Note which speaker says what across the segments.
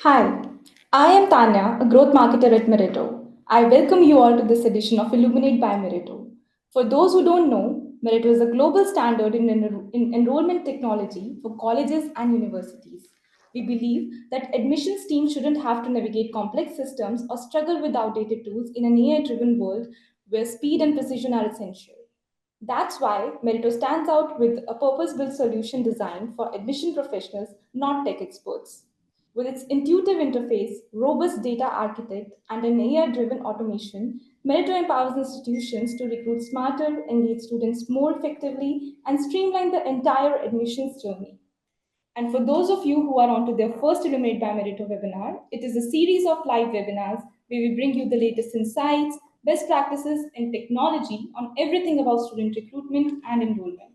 Speaker 1: Hi, I am Tanya, a growth marketer at Meritto. I welcome you all to this edition of Illuminate by Meritto. For those who don't know, Meritto is a global standard in enrollment technology for colleges and universities. We believe that admissions teams shouldn't have to navigate complex systems or struggle with outdated tools in an AI driven world where speed and precision are essential. That's why Meritto stands out with a purpose built solution designed for admission professionals, not tech experts. With its intuitive interface, robust data architect, and an AI driven automation, Meritto empowers institutions to recruit smarter, engage students more effectively, and streamline the entire admissions journey. And for those of you who are on to their first Illuminate by Meritto webinar, it is a series of live webinars where we bring you the latest insights, best practices, and technology on everything about student recruitment and enrollment.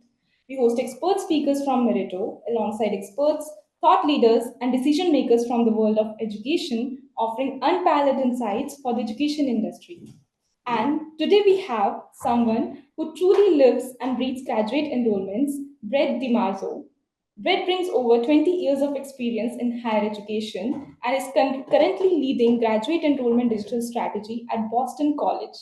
Speaker 1: We host expert speakers from Meritto alongside experts, thought leaders, and decision makers from the world of education, offering unparalleled insights for the education industry. And today we have someone who truly lives and breathes graduate enrollments, Brett DiMarzo. Brett brings over 20 years of experience in higher education and is currently leading graduate enrollment digital strategy at Boston College.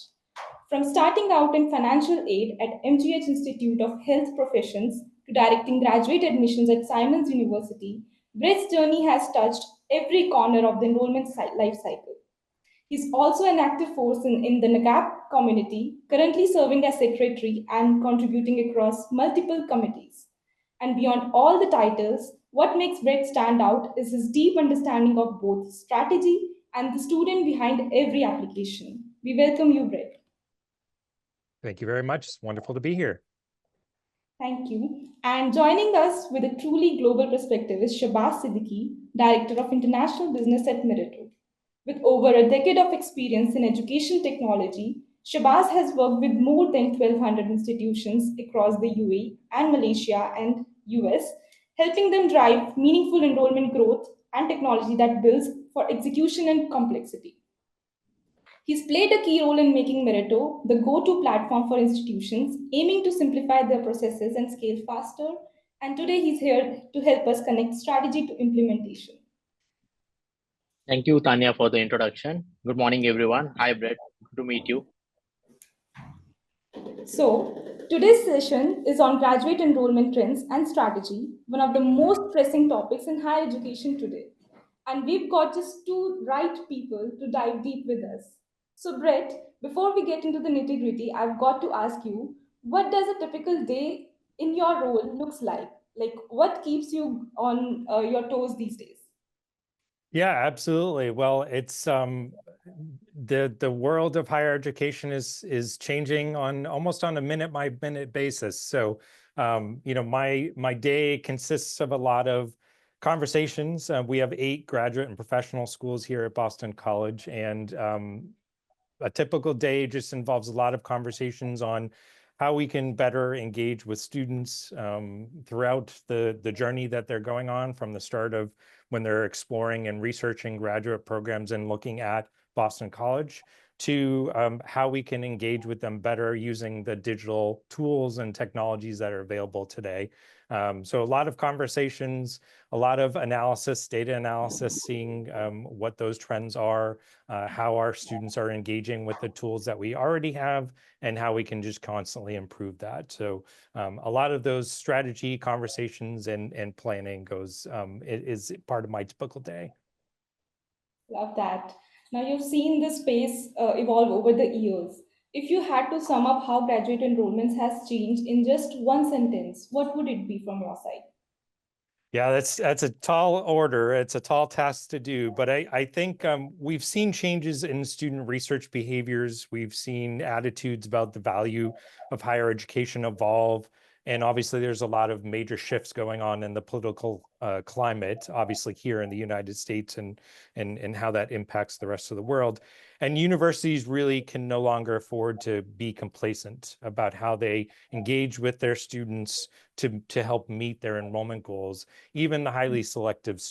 Speaker 1: From starting out in financial aid at MGH Institute of Health Professions to directing graduate admissions at Simons University, Brett's journey has touched every corner of the enrollment life cycle. He's also an active force in the NAGAP community, currently serving as secretary and contributing across multiple committees. And beyond all the titles, what makes Brett stand out is his deep understanding of both strategy and the student behind every application. We welcome you, Brett.
Speaker 2: Thank you very much. It's wonderful to be here.
Speaker 1: Thank you. And joining us with a truly global perspective is Shabazz Siddiqui, Director of International Business at Meritto. With over a decade of experience in education technology, Shabazz has worked with more than 1,200 institutions across the UAE and Malaysia and US, helping them drive meaningful enrollment growth and technology that builds for execution and complexity. He's played a key role in making Meritto the go to platform for institutions, aiming to simplify their processes and scale faster. And today he's here to help us connect strategy to implementation.
Speaker 3: Thank you, Tanya, for the introduction. Good morning, everyone. Hi, Brett. Good to meet you.
Speaker 1: So, today's session is on graduate enrollment trends and strategy, one of the most pressing topics in higher education today. And we've got just two right people to dive deep with us. So, Brett, before we get into the nitty gritty, I've got to ask you, what does a typical day in your role looks like? Like, what keeps you on your toes these days?
Speaker 2: Yeah, absolutely. Well, it's the world of higher education is changing on almost on a minute by minute basis. So, my day consists of a lot of conversations. We have 8 graduate and professional schools here at Boston College, and a typical day just involves a lot of conversations on how we can better engage with students throughout the journey that they're going on, from the start of when they're exploring and researching graduate programs and looking at Boston College, to how we can engage with them better using the digital tools and technologies that are available today. So a lot of conversations, a lot of analysis, data analysis, seeing what those trends are, how our students are engaging with the tools that we already have, and how we can just constantly improve that. So a lot of those strategy conversations and planning is part of my typical day.
Speaker 1: Love that. Now, you've seen this space evolve over the years. If you had to sum up how graduate enrollments has changed in just one sentence, what would it be from your side?
Speaker 2: Yeah, that's a tall order. It's a tall task to do, but I think we've seen changes in student research behaviors. We've seen attitudes about the value of higher education evolve. And obviously, there's a lot of major shifts going on in the political climate, obviously here in the United States, and how that impacts the rest of the world. And universities really can no longer afford to be complacent about how they engage with their students to help meet their enrollment goals, even the highly selective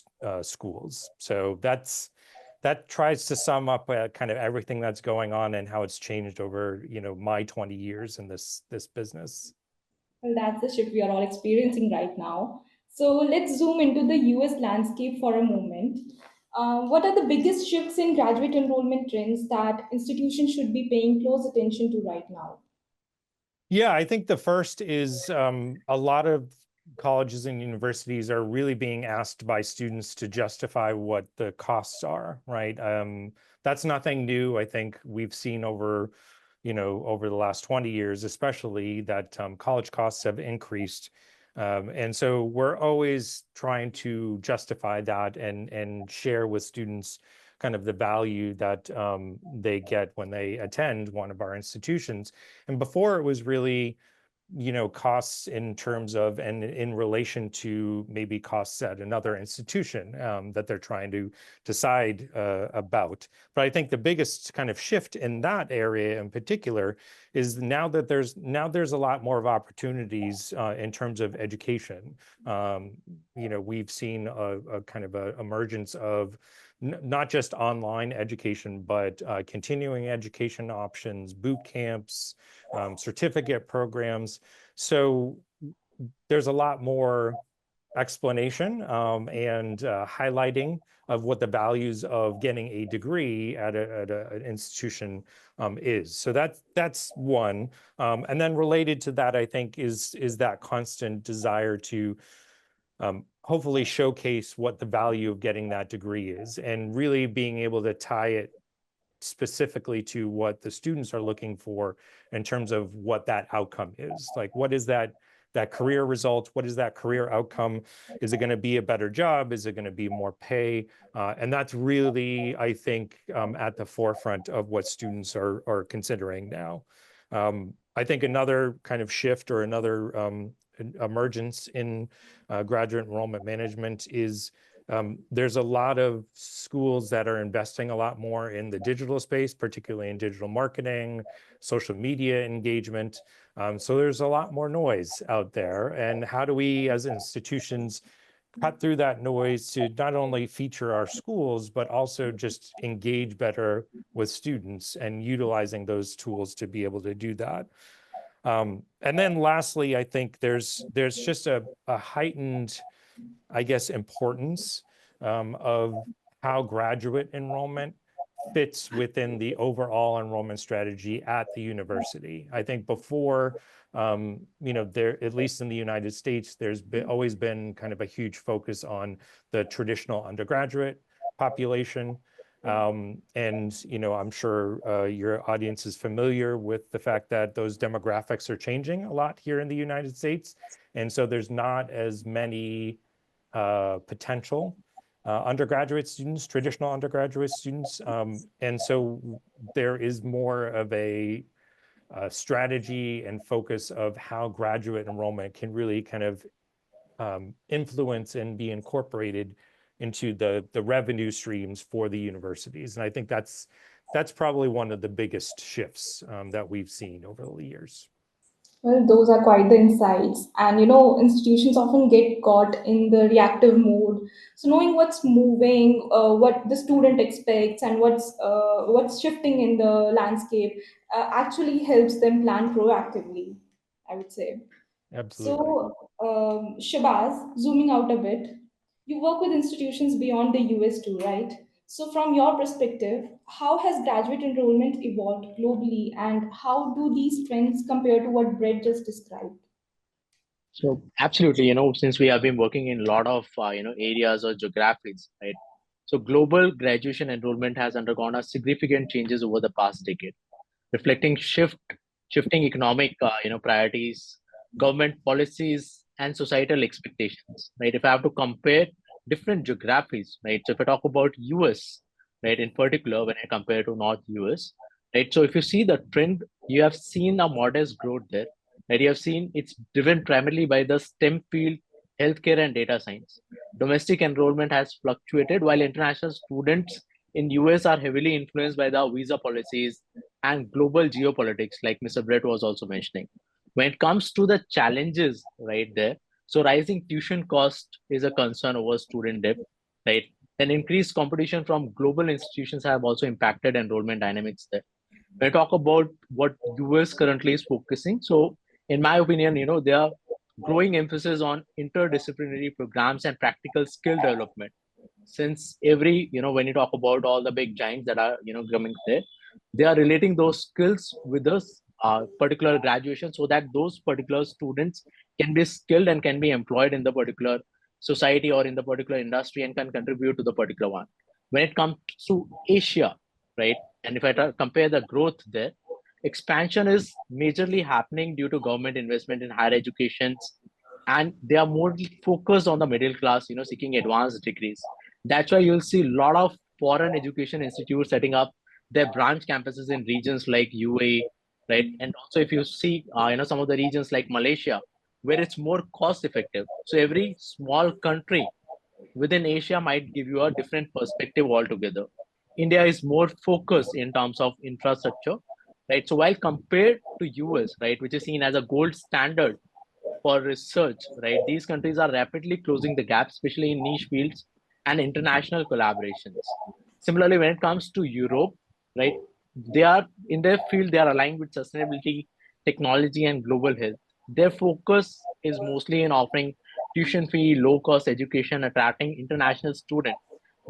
Speaker 2: schools. So that tries to sum up kind of everything that's going on and how it's changed over my 20 years in this business.
Speaker 1: Well, that's the shift we are all experiencing right now. So let's zoom into the US landscape for a moment. What are the biggest shifts in graduate enrollment trends that institutions should be paying close attention to right now?
Speaker 2: Yeah, I think the first is a lot of colleges and universities are really being asked by students to justify what the costs are, right? That's nothing new. I think we've seen over the last 20 years, especially that college costs have increased. And so we're always trying to justify that and share with students kind of the value that they get when they attend one of our institutions. And before it was really, costs in terms of and in relation to maybe costs at another institution that they're trying to decide about. But I think the biggest kind of shift in that area in particular is now that there's a lot more of opportunities in terms of education. We've seen a kind of a emergence of not just online education, but continuing education options, boot camps, certificate programs. So there's a lot more explanation and highlighting of what the values of getting a degree at an institution is. So that's one. And then related to that, I think, is that constant desire to hopefully showcase what the value of getting that degree is, and really being able to tie it specifically to what the students are looking for in terms of what that outcome is. Like, what is that career result? What is that career outcome? Is it going to be a better job? Is it going to be more pay? And that's really, I think, at the forefront of what students are considering now. I think another kind of shift or another emergence in graduate enrollment management is there's a lot of schools that are investing a lot more in the digital space, particularly in digital marketing, social media engagement. So there's a lot more noise out there. And how do we, as institutions, cut through that noise to not only feature our schools, but also just engage better with students and utilizing those tools to be able to do that? And then lastly, I think there's just a heightened, I guess, importance of how graduate enrollment fits within the overall enrollment strategy at the university. I think before, there, at least in the United States, there's always been kind of a huge focus on the traditional undergraduate population. And, I'm sure your audience is familiar with the fact that those demographics are changing a lot here in the United States. And so there's not as many potential undergraduate students, traditional undergraduate students. And so there is more of a strategy and focus of how graduate enrollment can really kind of influence and be incorporated into the revenue streams for the universities. And I think that's probably one of the biggest shifts that we've seen over the years.
Speaker 1: Well, those are quite the insights. And institutions often get caught in the reactive mode. So knowing what's moving, what the student expects, and what's shifting in the landscape actually helps them plan proactively, I would say.
Speaker 2: Absolutely.
Speaker 1: So, Shabazz, zooming out a bit, you work with institutions beyond the US too, right? So, from your perspective, how has graduate enrollment evolved globally, and how do these trends compare to what Brett just described?
Speaker 3: So absolutely, since we have been working in a lot of areas or geographies, right? So global graduation enrollment has undergone a significant changes over the past decade, reflecting shifting economic priorities, government policies, and societal expectations. Right. If I have to compare different geographies, right? So if I talk about US, right, in particular, when I compare to North US, right? So if you see the trend, you have seen a modest growth there. Right. You have seen it's driven primarily by the STEM field, healthcare, and data science. Domestic enrollment has fluctuated, while international students in US are heavily influenced by the visa policies and global geopolitics, like Mr. Brett was also mentioning. When it comes to the challenges right there, so rising tuition cost is a concern over student debt, right? Then increased competition from global institutions have also impacted enrollment dynamics there. When I talk about what US currently is focusing, so in my opinion, there are growing emphasis on interdisciplinary programs and practical skill development, since every, when you talk about all the big giants that are, coming there, they are relating those skills with this particular graduation so that those particular students can be skilled and can be employed in the particular society or in the particular industry and can contribute to the particular one. When it comes to Asia, right? And if I compare the growth there, expansion is majorly happening due to government investment in higher educations, and they are more focused on the middle class, seeking advanced degrees. That's why you'll see a lot of foreign education institutes setting up their branch campuses in regions like UAE, right? And also if you see, some of the regions like Malaysia, where it's more cost effective. So every small country within Asia might give you a different perspective altogether. India is more focused in terms of infrastructure, right? So while compared to US, right, which is seen as a gold standard for research, right, these countries are rapidly closing the gap, especially in niche fields and international collaborations. Similarly, when it comes to Europe, right, they are in their field, they are aligned with sustainability, technology, and global health. Their focus is mostly in offering tuition fee, low cost education, attracting international students.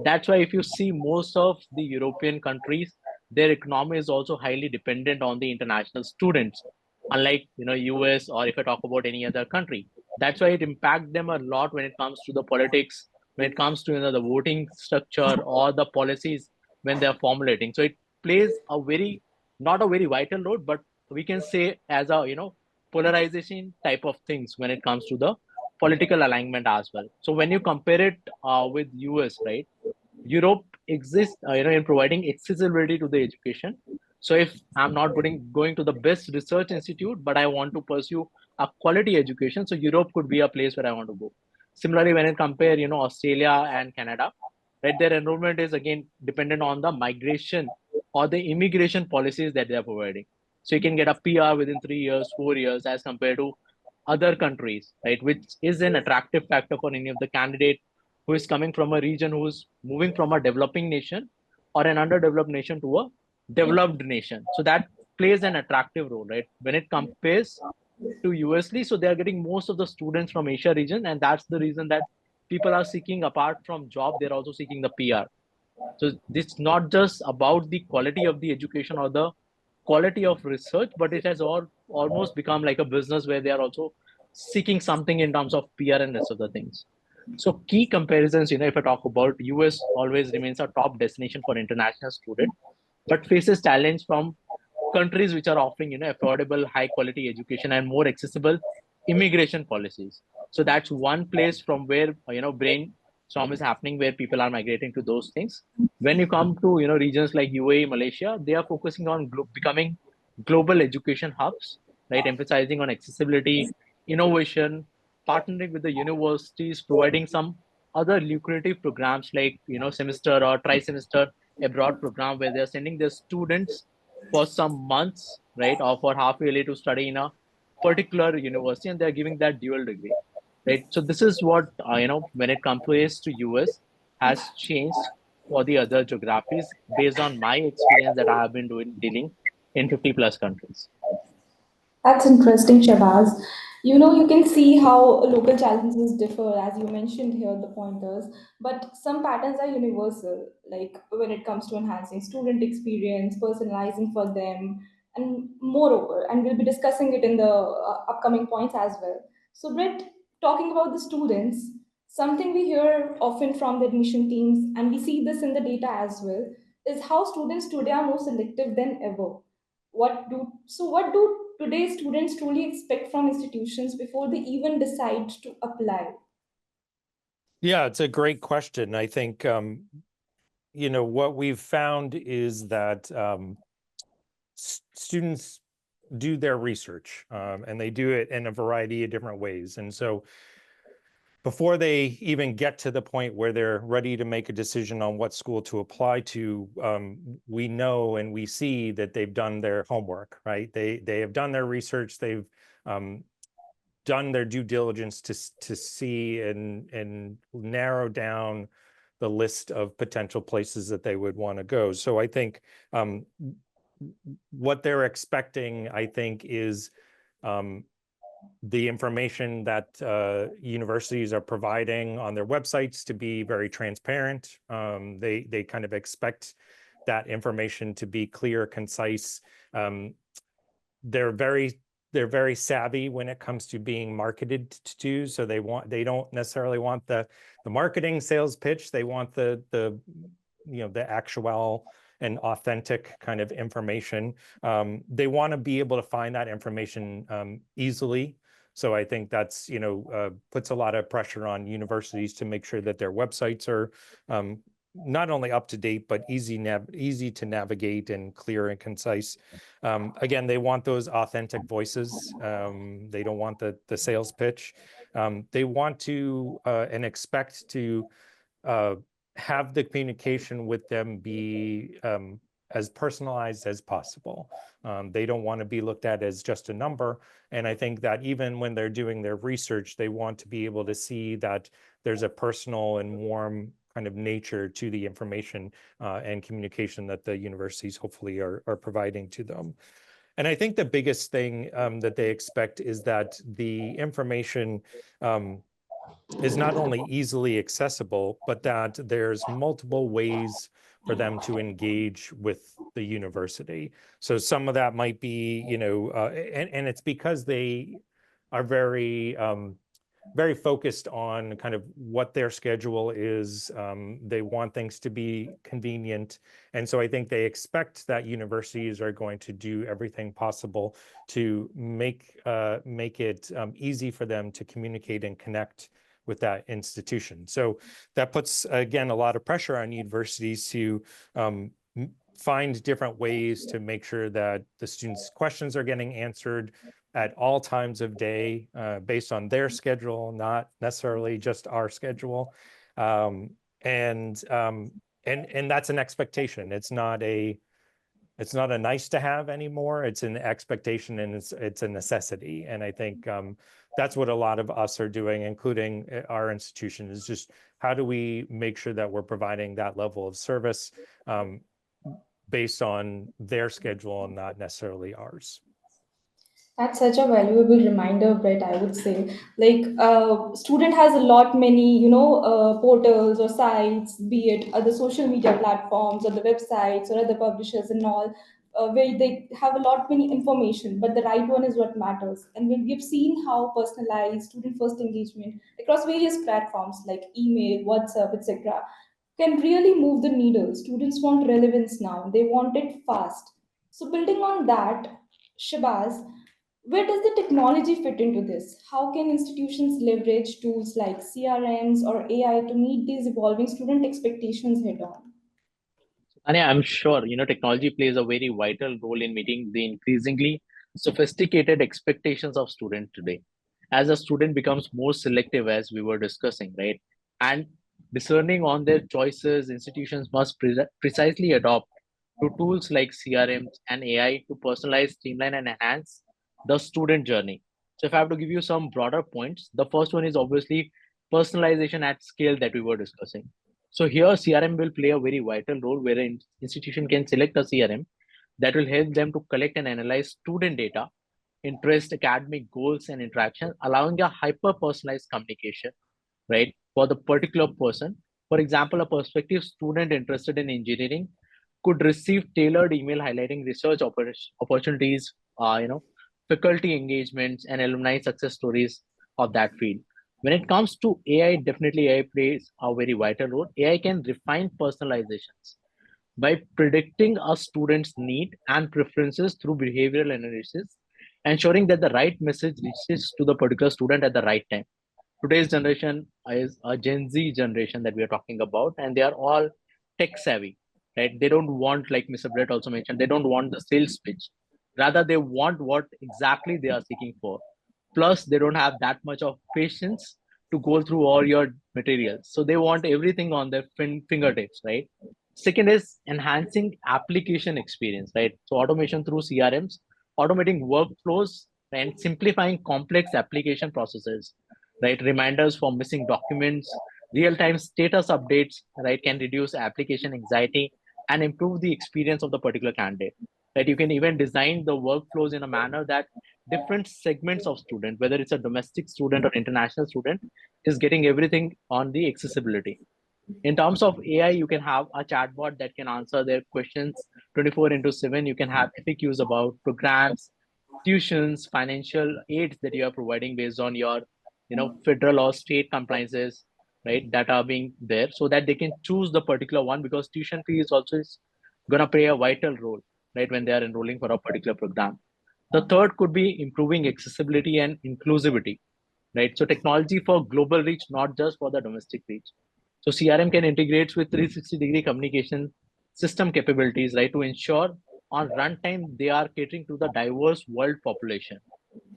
Speaker 3: That's why if you see most of the European countries, their economy is also highly dependent on the international students, unlike US, or if I talk about any other country. That's why it impacts them a lot when it comes to the politics, when it comes to the voting structure or the policies when they are formulating. So it plays a very, not a very vital role, but we can say as a polarization type of things when it comes to the political alignment as well. So when you compare it with US, right, Europe exists, in providing accessibility to the education. So if I'm not going to the best research institute, but I want to pursue a quality education, so Europe could be a place where I want to go. Similarly, when I compare, Australia and Canada, right, their enrollment is again dependent on the migration or the immigration policies that they are providing. So you can get a PR within 3 years, 4 years, as compared to other countries, right, which is an attractive factor for any of the candidate who is coming from a region, who is moving from a developing nation or an underdeveloped nation to a developed nation. So that plays an attractive role, right? When it compares to USD, so they are getting most of the students from Asia region, and that's the reason that people are seeking, apart from job, they're also seeking the PR. So this is not just about the quality of the education or the quality of research, but it has almost become like a business where they are also seeking something in terms of PR and rest of the things. So key comparisons, if I talk about, US always remains a top destination for international students, but faces challenge from countries which are offering, affordable, high quality education and more accessible immigration policies. So that's one place from where, brainstorm is happening, where people are migrating to those things. When you come to, regions like UAE, Malaysia, they are focusing on becoming global education hubs, right? Emphasizing on accessibility, innovation, partnering with the universities, providing some other lucrative programs like, semester or tri-semester abroad program, where they're sending their students for some months, right, or for half yearly to study in a particular university, and they're giving that dual degree, right? So this is what, when it compares to US, has changed for the other geographies based on my experience that I have been dealing in 50 plus countries.
Speaker 1: That's interesting, Shabazz. You can see how local challenges differ, as you mentioned here, the pointers, but some patterns are universal, like when it comes to enhancing student experience, personalizing for them, and moreover, and we'll be discussing it in the upcoming points as well. So, Brett, talking about the students, something we hear often from the admission teams, and we see this in the data as well, is how students today are more selective than ever. What do today's students truly expect from institutions before they even decide to apply?
Speaker 2: Yeah, it's a great question. I think, what we've found is that students do their research, and they do it in a variety of different ways. And so before they even get to the point where they're ready to make a decision on what school to apply to, we know and we see that they've done their homework, right? They have done their research. They've done their due diligence to see and narrow down the list of potential places that they would want to go. So I think what they're expecting, I think, is the information that universities are providing on their websites to be very transparent. They kind of expect that information to be clear, concise. They're very savvy when it comes to being marketed to. So they don't necessarily want the marketing sales pitch. They want the actual and authentic kind of information. They want to be able to find that information easily. So I think that's, puts a lot of pressure on universities to make sure that their websites are not only up to date, but easy to navigate and clear and concise. Again, they want those authentic voices. They don't want the sales pitch. They want to and expect to have the communication with them be as personalized as possible. They don't want to be looked at as just a number. And I think that even when they're doing their research, they want to be able to see that there's a personal and warm kind of nature to the information and communication that the universities hopefully are providing to them. And I think the biggest thing that they expect is that the information is not only easily accessible, but that there's multiple ways for them to engage with the university. So some of that might be, and it's because they are very focused on kind of what their schedule is. They want things to be convenient. And so I think they expect that universities are going to do everything possible to make it easy for them to communicate and connect with that institution. So that puts, again, a lot of pressure on universities to find different ways to make sure that the students' questions are getting answered at all times of day based on their schedule, not necessarily just our schedule. And that's an expectation. It's not a nice to have anymore. It's an expectation, and it's a necessity. And I think that's what a lot of us are doing, including our institution, is just how do we make sure that we're providing that level of service based on their schedule and not necessarily ours.
Speaker 1: That's such a valuable reminder, Brett, I would say. Like, student has a lot many, portals or sites, be it other social media platforms or the websites or other publishers and all, where they have a lot many information, but the right one is what matters. And when we've seen how personalized student first engagement across various platforms like email, WhatsApp, etc., can really move the needle. Students want relevance now; they want it fast. So, building on that, Shabazz, where does the technology fit into this? How can institutions leverage tools like CRMs or AI to meet these evolving student expectations head on?
Speaker 3: And yeah, I'm sure, technology plays a very vital role in meeting the increasingly sophisticated expectations of students today. As a student becomes more selective, as we were discussing, right? And discerning on their choices, institutions must precisely adopt to tools like CRMs and AI to personalize, streamline, and enhance the student journey. So if I have to give you some broader points, the first one is obviously personalization at scale that we were discussing. So here CRM will play a very vital role where an institution can select a CRM that will help them to collect and analyze student data, interest, academic goals, and interaction, allowing a hyper personalized communication, right, for the particular person. For example, a prospective student interested in engineering could receive tailored email highlighting research opportunities, faculty engagements, and alumni success stories of that field. When it comes to AI, definitely AI plays a very vital role. AI can refine personalizations by predicting a student's need and preferences through behavioral analysis, ensuring that the right message reaches to the particular student at the right time. Today's generation is a Gen Z generation that we are talking about, and they are all tech savvy, right? They don't want, like Mr. Brett also mentioned, they don't want the sales pitch. Rather, they want what exactly they are seeking for. Plus, they don't have that much of patience to go through all your materials. So they want everything on their fingertips, right? Second is enhancing application experience, right? So automation through CRMs, automating workflows, and simplifying complex application processes, right? Reminders for missing documents, real-time status updates, right, can reduce application anxiety and improve the experience of the particular candidate. Right? You can even design the workflows in a manner that different segments of student, whether it's a domestic student or international student, is getting everything on the accessibility. In terms of AI, you can have a chatbot that can answer their questions 24 into 7. You can have FAQs about programs, tuitions, financial aids that you are providing based on your, federal or state compliances, right, that are being there, so that they can choose the particular one, because tuition fee is also going to play a vital role, right, when they are enrolling for a particular program. The third could be improving accessibility and inclusivity, right? So technology for global reach, not just for the domestic reach. So CRM can integrate with 360-degree communication system capabilities, right, to ensure on runtime they are catering to the diverse world population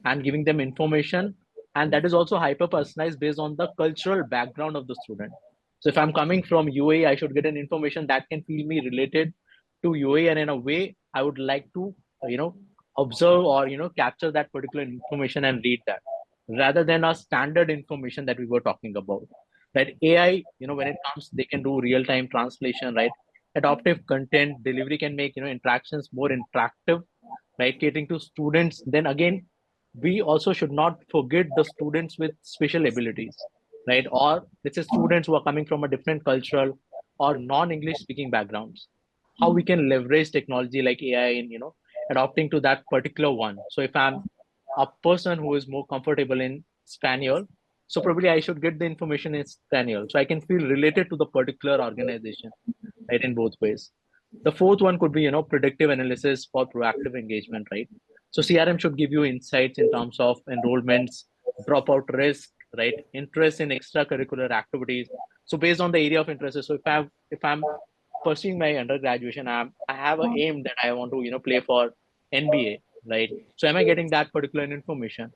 Speaker 3: and giving them information. And that is also hyper personalized based on the cultural background of the student. So if I'm coming from UAE, I should get an information that can feel me related to UAE, and in a way I would like to, observe or capture that particular information and read that, rather than a standard information that we were talking about. Right? AI, when it comes, they can do real time translation, right? Adaptive content delivery can make interactions more interactive, right, catering to students. Then again, we also should not forget the students with special abilities, right, or let's say students who are coming from a different cultural or non-English speaking backgrounds. How we can leverage technology like AI in adopting to that particular one. So if I'm a person who is more comfortable in Spaniel, so probably I should get the information in Spaniel so I can feel related to the particular organization, right, in both ways. The fourth one could be, predictive analysis for proactive engagement, right? So CRM should give you insights in terms of enrollments, dropout risk, right? Interest in extracurricular activities. So based on the area of interest, so if I'm pursuing my undergraduation, I have an aim that I want to, play for NBA, right? So am I getting that particular information?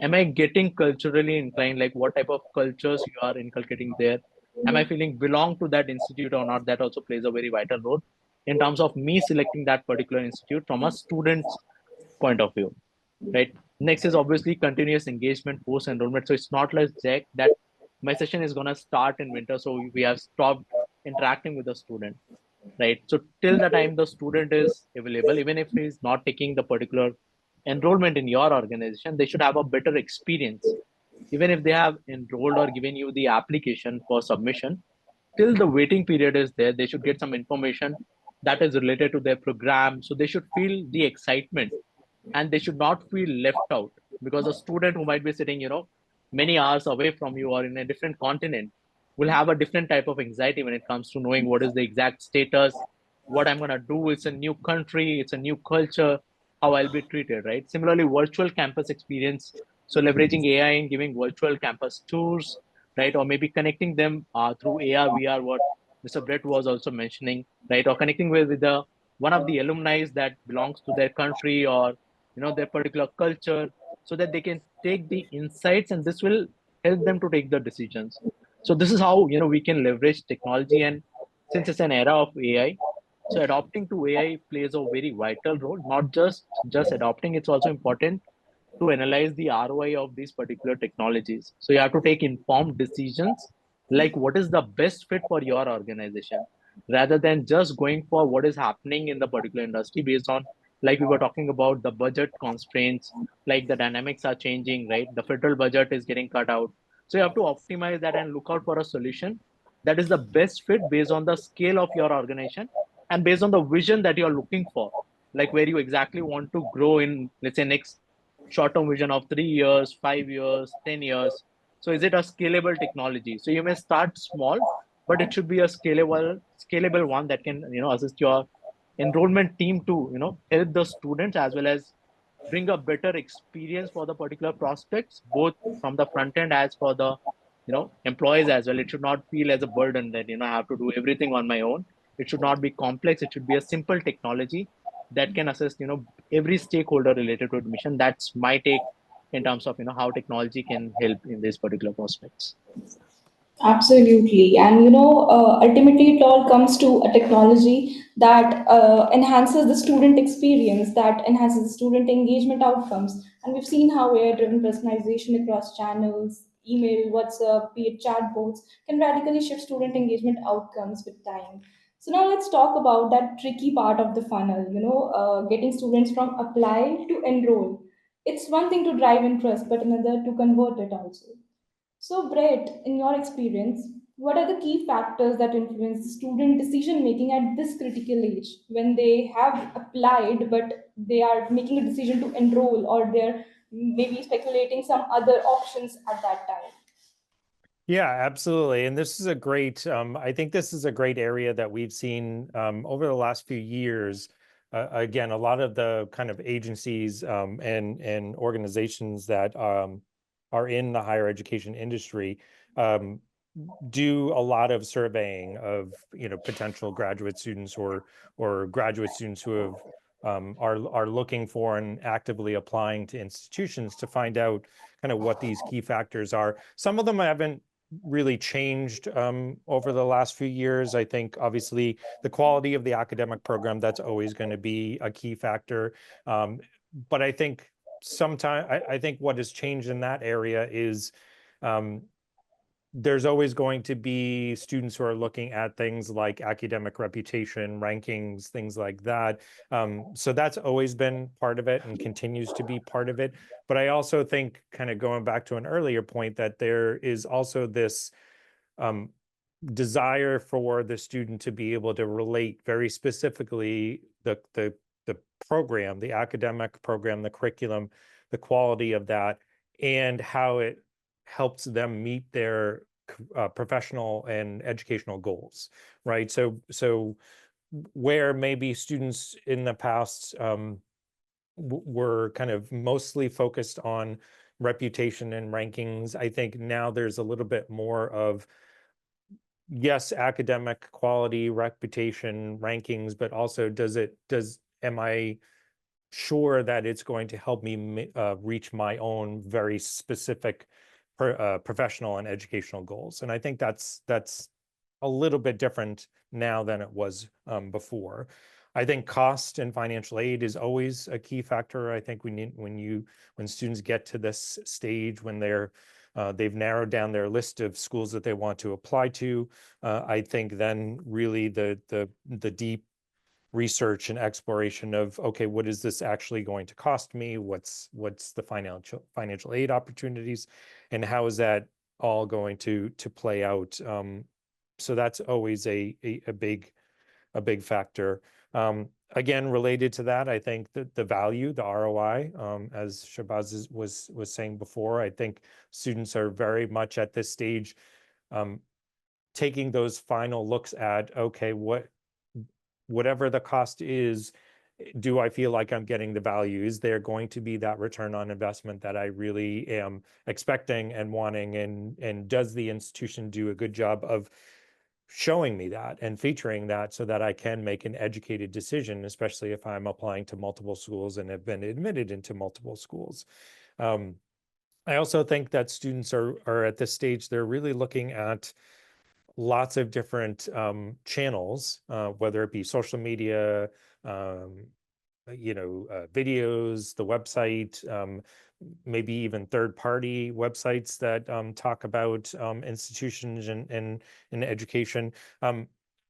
Speaker 3: Am I getting culturally inclined, like what type of cultures you are inculcating there? Am I feeling belong to that institute or not? That also plays a very vital role in terms of me selecting that particular institute from a student's point of view, right? Next is obviously continuous engagement post enrollment. So it's not like Jack that my session is going to start in winter, so we have stopped interacting with the student, right? So till the time the student is available, even if he's not taking the particular enrollment in your organization, they should have a better experience. Even if they have enrolled or given you the application for submission, till the waiting period is there, they should get some information that is related to their program. So they should feel the excitement and they should not feel left out, because a student who might be sitting, many hours away from you or in a different continent will have a different type of anxiety when it comes to knowing what is the exact status, what I'm going to do. It's a new country, it's a new culture, how I'll be treated, right? Similarly, virtual campus experience. So leveraging AI and giving virtual campus tours, right? Or maybe connecting them through AR, VR, what Mr. Brett was also mentioning, right? Or connecting with the one of the alumni that belongs to their country or their particular culture, so that they can take the insights and this will help them to take the decisions. So this is how we can leverage technology. And since it's an era of AI, so adopting to AI plays a very vital role. Not just adopting, it's also important to analyze the ROI of these particular technologies. So you have to take informed decisions, like what is the best fit for your organization, rather than just going for what is happening in the particular industry based on, like we were talking about, the budget constraints, like the dynamics are changing, right? The federal budget is getting cut out. So you have to optimize that and look out for a solution that is the best fit based on the scale of your organization and based on the vision that you're looking for, like where you exactly want to grow in, let's say, next short-term vision of 3 years, 5 years, 10 years. So is it a scalable technology? So you may start small, but it should be a scalable one that can, assist your enrollment team to, help the students as well as bring a better experience for the particular prospects, both from the front end as for the, employees as well. It should not feel as a burden that, I have to do everything on my own. It should not be complex. It should be a simple technology that can assist, every stakeholder related to admission. That's my take in terms of how technology can help in these particular prospects.
Speaker 1: Absolutely. And ultimately, it all comes to a technology that enhances the student experience, that enhances the student engagement outcomes. And we've seen how AI driven personalization across channels, email, WhatsApp, be it chatbots, can radically shift student engagement outcomes with time. So, now let's talk about that tricky part of the funnel, getting students from apply to enroll. It's one thing to drive interest, but another to convert it also. So, Brett, in your experience, what are the key factors that influence student decision making at this critical age when they have applied but they are making a decision to enroll, or they're maybe speculating some other options at that time?
Speaker 2: Yeah, absolutely. And this is a great, I think this is a great area that we've seen over the last few years. Again, a lot of the kind of agencies and organizations that are in the higher education industry um, do a lot of surveying of, potential graduate students or graduate students who have are looking for and actively applying to institutions to find out kind of what these key factors are. Some of them haven't really changed over the last few years. I think obviously the quality of the academic program, that's always going to be a key factor. But I think I think what has changed in that area is um, there's always going to be students who are looking at things like academic reputation, rankings, things like that. So that's always been part of it and continues to be part of it. But I also think, kind of going back to an earlier point, that there is also this um, desire for the student to be able to relate very specifically the program, the academic program, the curriculum, the quality of that, and how it helps them meet their professional and educational goals, right? So where maybe students in the past were kind of mostly focused on reputation and rankings, I think now there's a little bit more of, yes, academic quality, reputation, rankings, but also am I sure that it's going to help me reach my own very specific professional and educational goals? And I think that's a little bit different now than it was before. I think cost and financial aid is always a key factor. I think when students get to this stage, when they've narrowed down their list of schools that they want to apply to, I think then really the deep research and exploration of, okay, what is this actually going to cost me? What's the financial aid opportunities, and how is that all going to play out? So that's always a big factor. Again, related to that, I think that the value, the ROI, as Shabazz was saying before, I think students are very much at this stage taking those final looks at, okay, whatever the cost is, do I feel like I'm getting the value? Is there going to be that return on investment that I really am expecting and wanting? And does the institution do a good job of showing me that and featuring that so that I can make an educated decision, especially if I'm applying to multiple schools and have been admitted into multiple schools? I also think that students are at this stage, they're really looking at lots of different channels, whether it be social media, videos, the website, maybe even third-party websites that talk about institutions and education.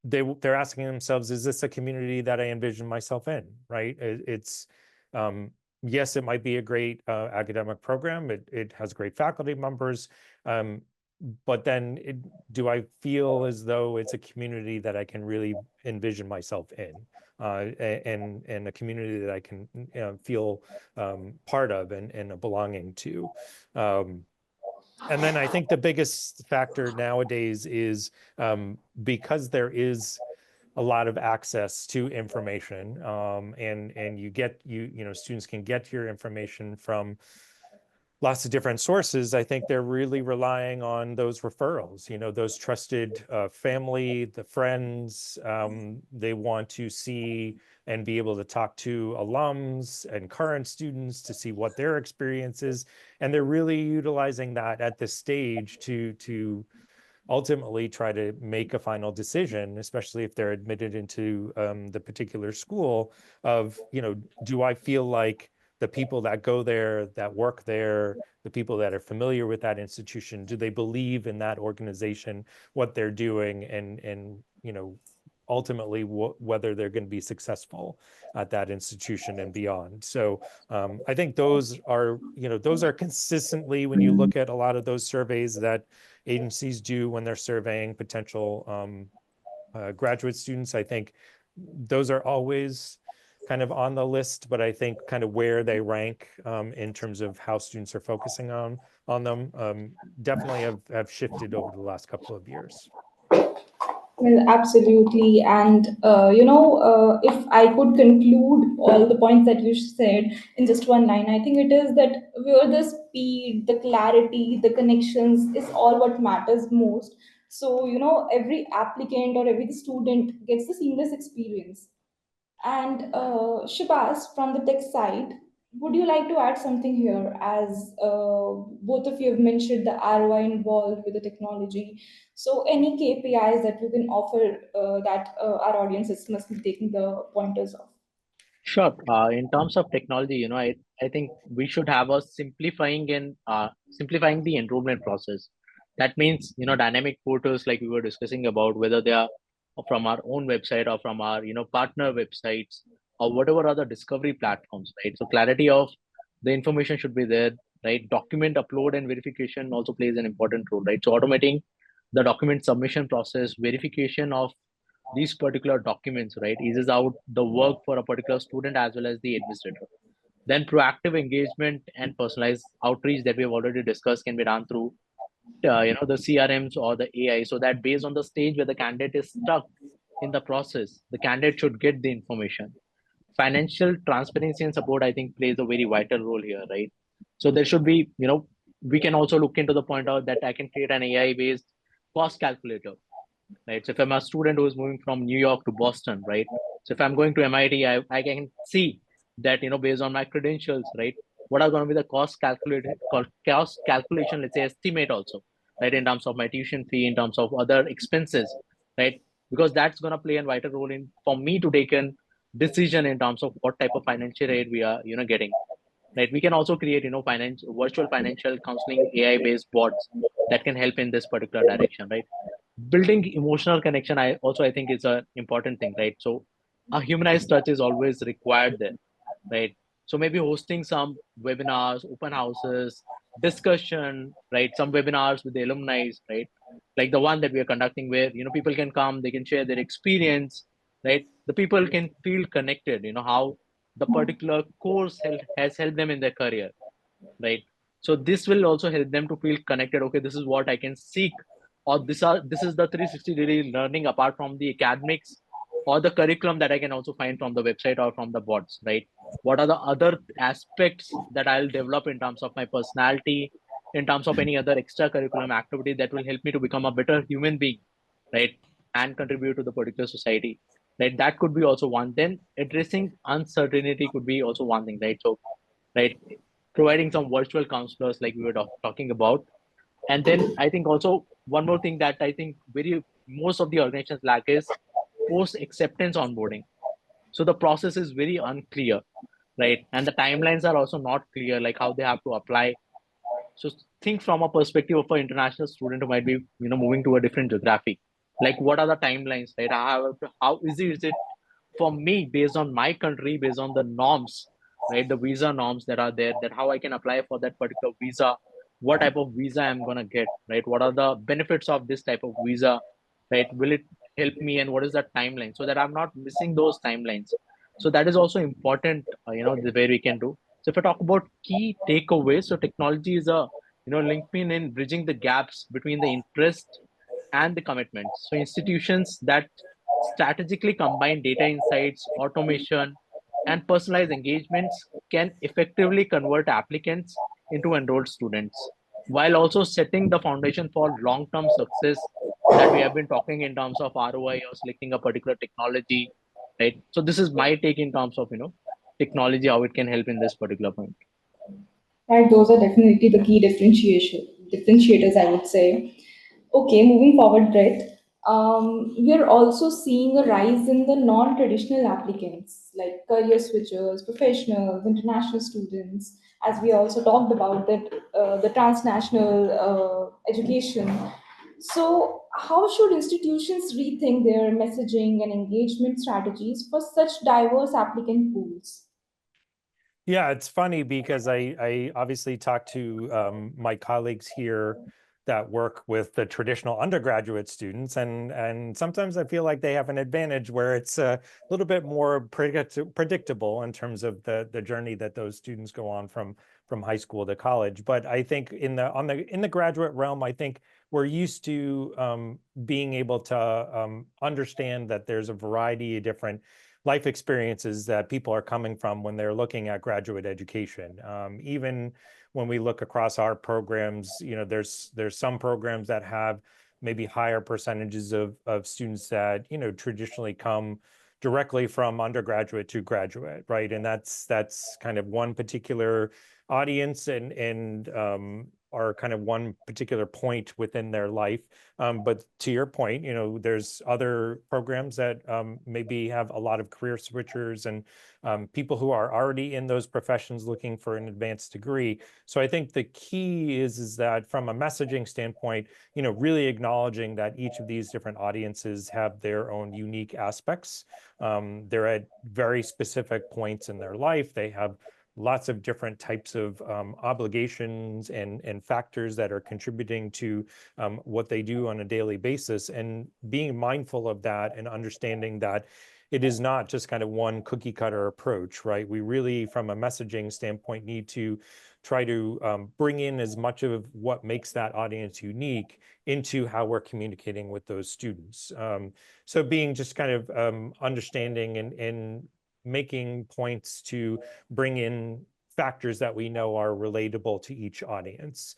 Speaker 2: They're asking themselves, is this a community that I envision myself in, right? It's yes, it might be a great academic program. It has great faculty members. But then do I feel as though it's a community that I can really envision myself in, and a community that I can feel part of and a belonging to? And then I think the biggest factor nowadays is because there is a lot of access to information, and students can get your information from lots of different sources. I think they're really relying on those referrals, those trusted family, the friends. They want to see and be able to talk to alums and current students to see what their experience is. And they're really utilizing that at this stage to ultimately try to make a final decision, especially if they're admitted into the particular school of, do I feel like the people that go there, that work there, the people that are familiar with that institution, do they believe in that organization, what they're doing, and ultimately whether they're going to be successful at that institution and beyond. So I think those are consistently, when you look at a lot of those surveys that agencies do when they're surveying potential graduate students, I think those are always kind of on the list, but I think kind of where they rank in terms of how students are focusing on them definitely have shifted over the last couple of years.
Speaker 1: Well, absolutely. And, if I could conclude all the points that you said in just one line, I think it is that where the speed, the clarity, the connections is all what matters most. So, every applicant or every student gets the seamless experience. And Shibas, from the tech side, would you like to add something here? As both of you have mentioned the ROI involved with the technology. So, any KPIs that you can offer that our audiences must be taking the pointers of?
Speaker 3: Sure. In terms of technology, I think we should have a simplifying the enrollment process. That means, dynamic portals like we were discussing about, whether they are from our own website or from our, partner websites or whatever other discovery platforms, right? So clarity of the information should be there, right? Document upload and verification also plays an important role, right? So automating the document submission process, verification of these particular documents, right, eases out the work for a particular student as well as the administrator. Then proactive engagement and personalized outreach that we have already discussed can be done through, the CRMs or the AI, so that based on the stage where the candidate is stuck in the process, the candidate should get the information. Financial transparency and support, I think, plays a very vital role here, right? So there should be, we can also look into the point out that I can create an AI based cost calculator, right? So if I'm a student who is moving from New York to Boston, right? So if I'm going to MIT, I can see that, based on my credentials, right, what are going to be the cost calculation, let's say estimate also, right, in terms of my tuition fee, in terms of other expenses, right? Because that's going to play a vital role in for me to take a decision in terms of what type of financial aid we are, getting. Right. We can also create, virtual financial counseling AI based bots that can help in this particular direction, right? Building emotional connection, I think is an important thing, right? So a humanized touch is always required there, right? So maybe hosting some webinars, open houses, discussion, right? Some webinars with the alumni, right? Like the one that we are conducting, where people can come, they can share their experience, right? The people can feel connected, how the particular course has helped them in their career, right? So this will also help them to feel connected. Okay, this is what I can seek, or this is the 360-degree learning apart from the academics or the curriculum that I can also find from the website or from the bots, right? What are the other aspects that I'll develop in terms of my personality, in terms of any other extra curriculum activity that will help me to become a better human being, right? And contribute to the particular society, right? That could be also one. Then addressing uncertainty could be also one thing, right? So, right, providing some virtual counselors like we were talking about. And then I think also one more thing that I think very most of the organizations lack is post acceptance onboarding. So the process is very unclear, right? And the timelines are also not clear, like how they have to apply. So think from a perspective of an international student who might be, moving to a different geography. Like what are the timelines, right? How easy is it for me based on my country, based on the norms, right? The visa norms that are there, that how I can apply for that particular visa, what type of visa I'm gonna get, right? What are the benefits of this type of visa, right? Will it help me, and what is that timeline, so that I'm not missing those timelines. So that is also important, the way we can do. So if I talk about key takeaways, so technology is a linchpin in bridging the gaps between the interest and the commitments. So institutions that strategically combine data insights, automation, and personalized engagements can effectively convert applicants into enrolled students, while also setting the foundation for long-term success that we have been talking in terms of ROI or selecting a particular technology, right? So this is my take in terms of technology, how it can help in this particular point.
Speaker 1: Right, those are definitely the key differentiators, I would say. Okay, moving forward, Brett. We are also seeing a rise in the non-traditional applicants like career switchers, professionals, international students, as we also talked about that the transnational education. So, How should institutions rethink their messaging and engagement strategies for such diverse applicant pools?
Speaker 2: Yeah, it's funny because I obviously talk to my colleagues here that work with the traditional undergraduate students, and sometimes I feel like they have an advantage where it's a little bit more predictable in terms of the journey that those students go on from high school to college. But I think in the graduate realm, I think we're used to being able to understand that there's a variety of different life experiences that people are coming from when they're looking at graduate education. Even when we look across our programs, there's some programs that have maybe higher percentages of students that, traditionally come directly from undergraduate to graduate, right? And that's kind of one particular audience and are kind of one particular point within their life. But to your point, there's other programs that maybe have a lot of career switchers and people who are already in those professions looking for an advanced degree. So I think the key is that from a messaging standpoint, really acknowledging that each of these different audiences have their own unique aspects. They're at very specific points in their life. They have lots of different types of obligations and factors that are contributing to what they do on a daily basis, and being mindful of that and understanding that it is not just kind of one cookie cutter approach, right? We really, from a messaging standpoint, need to try to bring in as much of what makes that audience unique into how we're communicating with those students. So being just kind of understanding and making points to bring in factors that we know are relatable to each audience.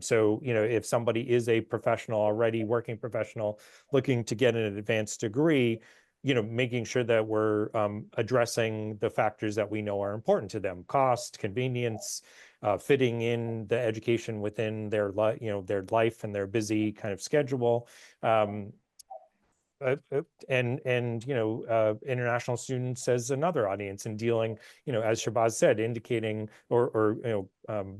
Speaker 2: So, if somebody is a professional already, working professional, looking to get an advanced degree, making sure that we're addressing the factors that we know are important to them: cost, convenience, fitting in the education within their their life and their busy kind of schedule. And international students as another audience, and dealing, as Shabazz said, indicating or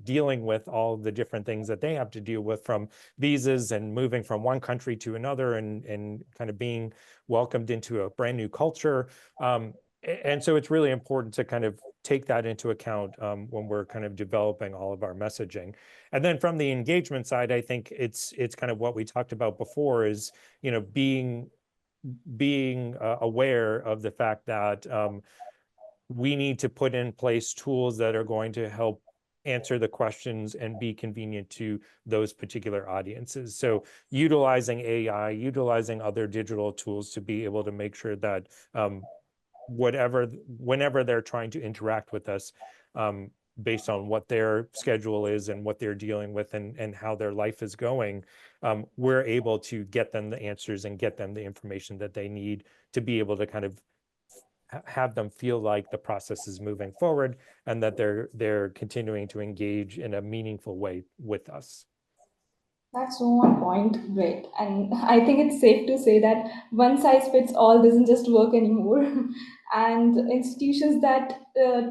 Speaker 2: dealing with all the different things that they have to deal with, from visas and moving from one country to another, and kind of being welcomed into a brand new culture. And so it's really important to kind of take that into account when we're kind of developing all of our messaging. And then from the engagement side, I think it's kind of what we talked about before, is being aware of the fact that we need to put in place tools that are going to help answer the questions and be convenient to those particular audiences. So utilizing AI, utilizing other digital tools to be able to make sure that whenever they're trying to interact with us, based on what their schedule is and what they're dealing with and how their life is going, we're able to get them the answers and get them the information that they need to be able to kind of have them feel like the process is moving forward and that they're continuing to engage in a meaningful way with us.
Speaker 1: That's so on point, great. And I think it's safe to say that one size fits all doesn't just work anymore. And institutions that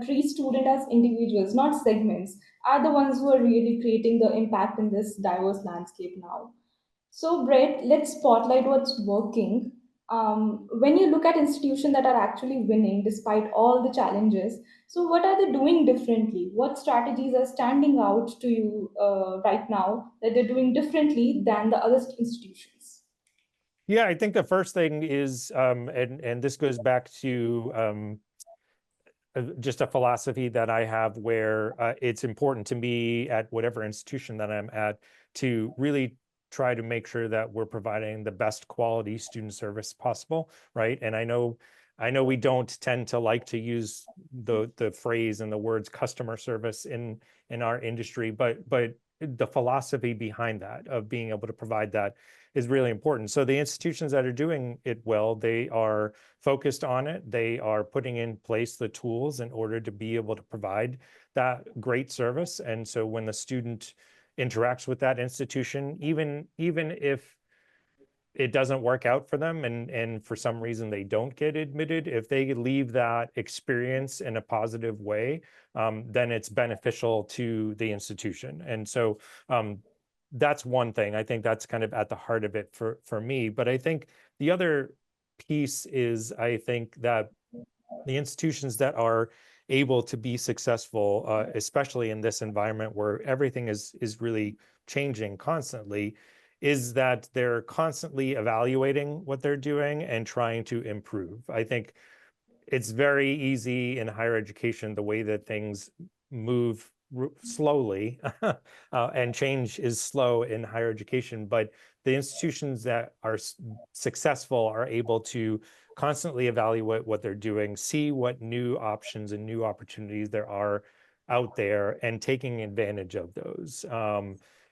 Speaker 1: treat students as individuals, not segments, are the ones who are really creating the impact in this diverse landscape now. So, Brett, let's spotlight what's working. When you look at institutions that are actually winning despite all the challenges, so what are they doing differently? What strategies are standing out to you right now that they're doing differently than the other institutions?
Speaker 2: Yeah, I think the first thing is, and this goes back to just a philosophy that I have, where it's important to me at whatever institution that I'm at to really try to make sure that we're providing the best quality student service possible, right? And I know we don't tend to like to use the phrase and the words customer service in our industry, but the philosophy behind that, of being able to provide that, is really important. So the institutions that are doing it well, they are focused on it. They are putting in place the tools in order to be able to provide that great service. And so when the student interacts with that institution, even if it doesn't work out for them and for some reason they don't get admitted, if they leave that experience in a positive way, then it's beneficial to the institution. And so that's one thing. I think that's kind of at the heart of it for me. But I think the other piece is, I think that the institutions that are able to be successful, especially in this environment where everything is really changing constantly, is that they're constantly evaluating what they're doing and trying to improve. I think it's very easy in higher education, the way that things move slowly and change is slow in higher education, but the institutions that are successful are able to constantly evaluate what they're doing, see what new options and new opportunities there are out there, and taking advantage of those.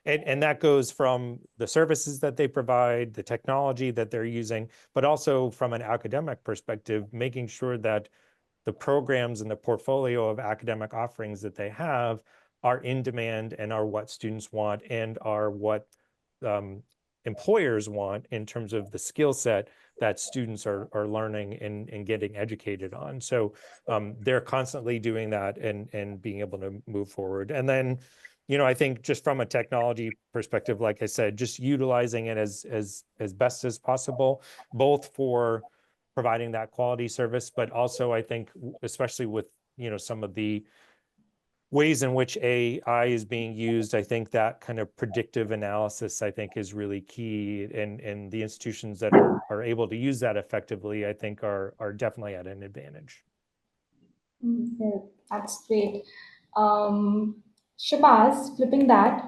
Speaker 2: And that goes from the services that they provide, the technology that they're using, but also from an academic perspective, making sure that the programs and the portfolio of academic offerings that they have are in demand and are what students want and are what employers want in terms of the skill set that students are learning and getting educated on. So they're constantly doing that and being able to move forward. And then, I think just from a technology perspective, like I said, just utilizing it as best as possible, both for providing that quality service, but also I think, especially with, some of the ways in which AI is being used, I think that kind of predictive analysis, I think, is really key. And the institutions that are able to use that effectively, I think, are definitely at an advantage.
Speaker 1: Yeah, that's great. Shabazz, flipping that,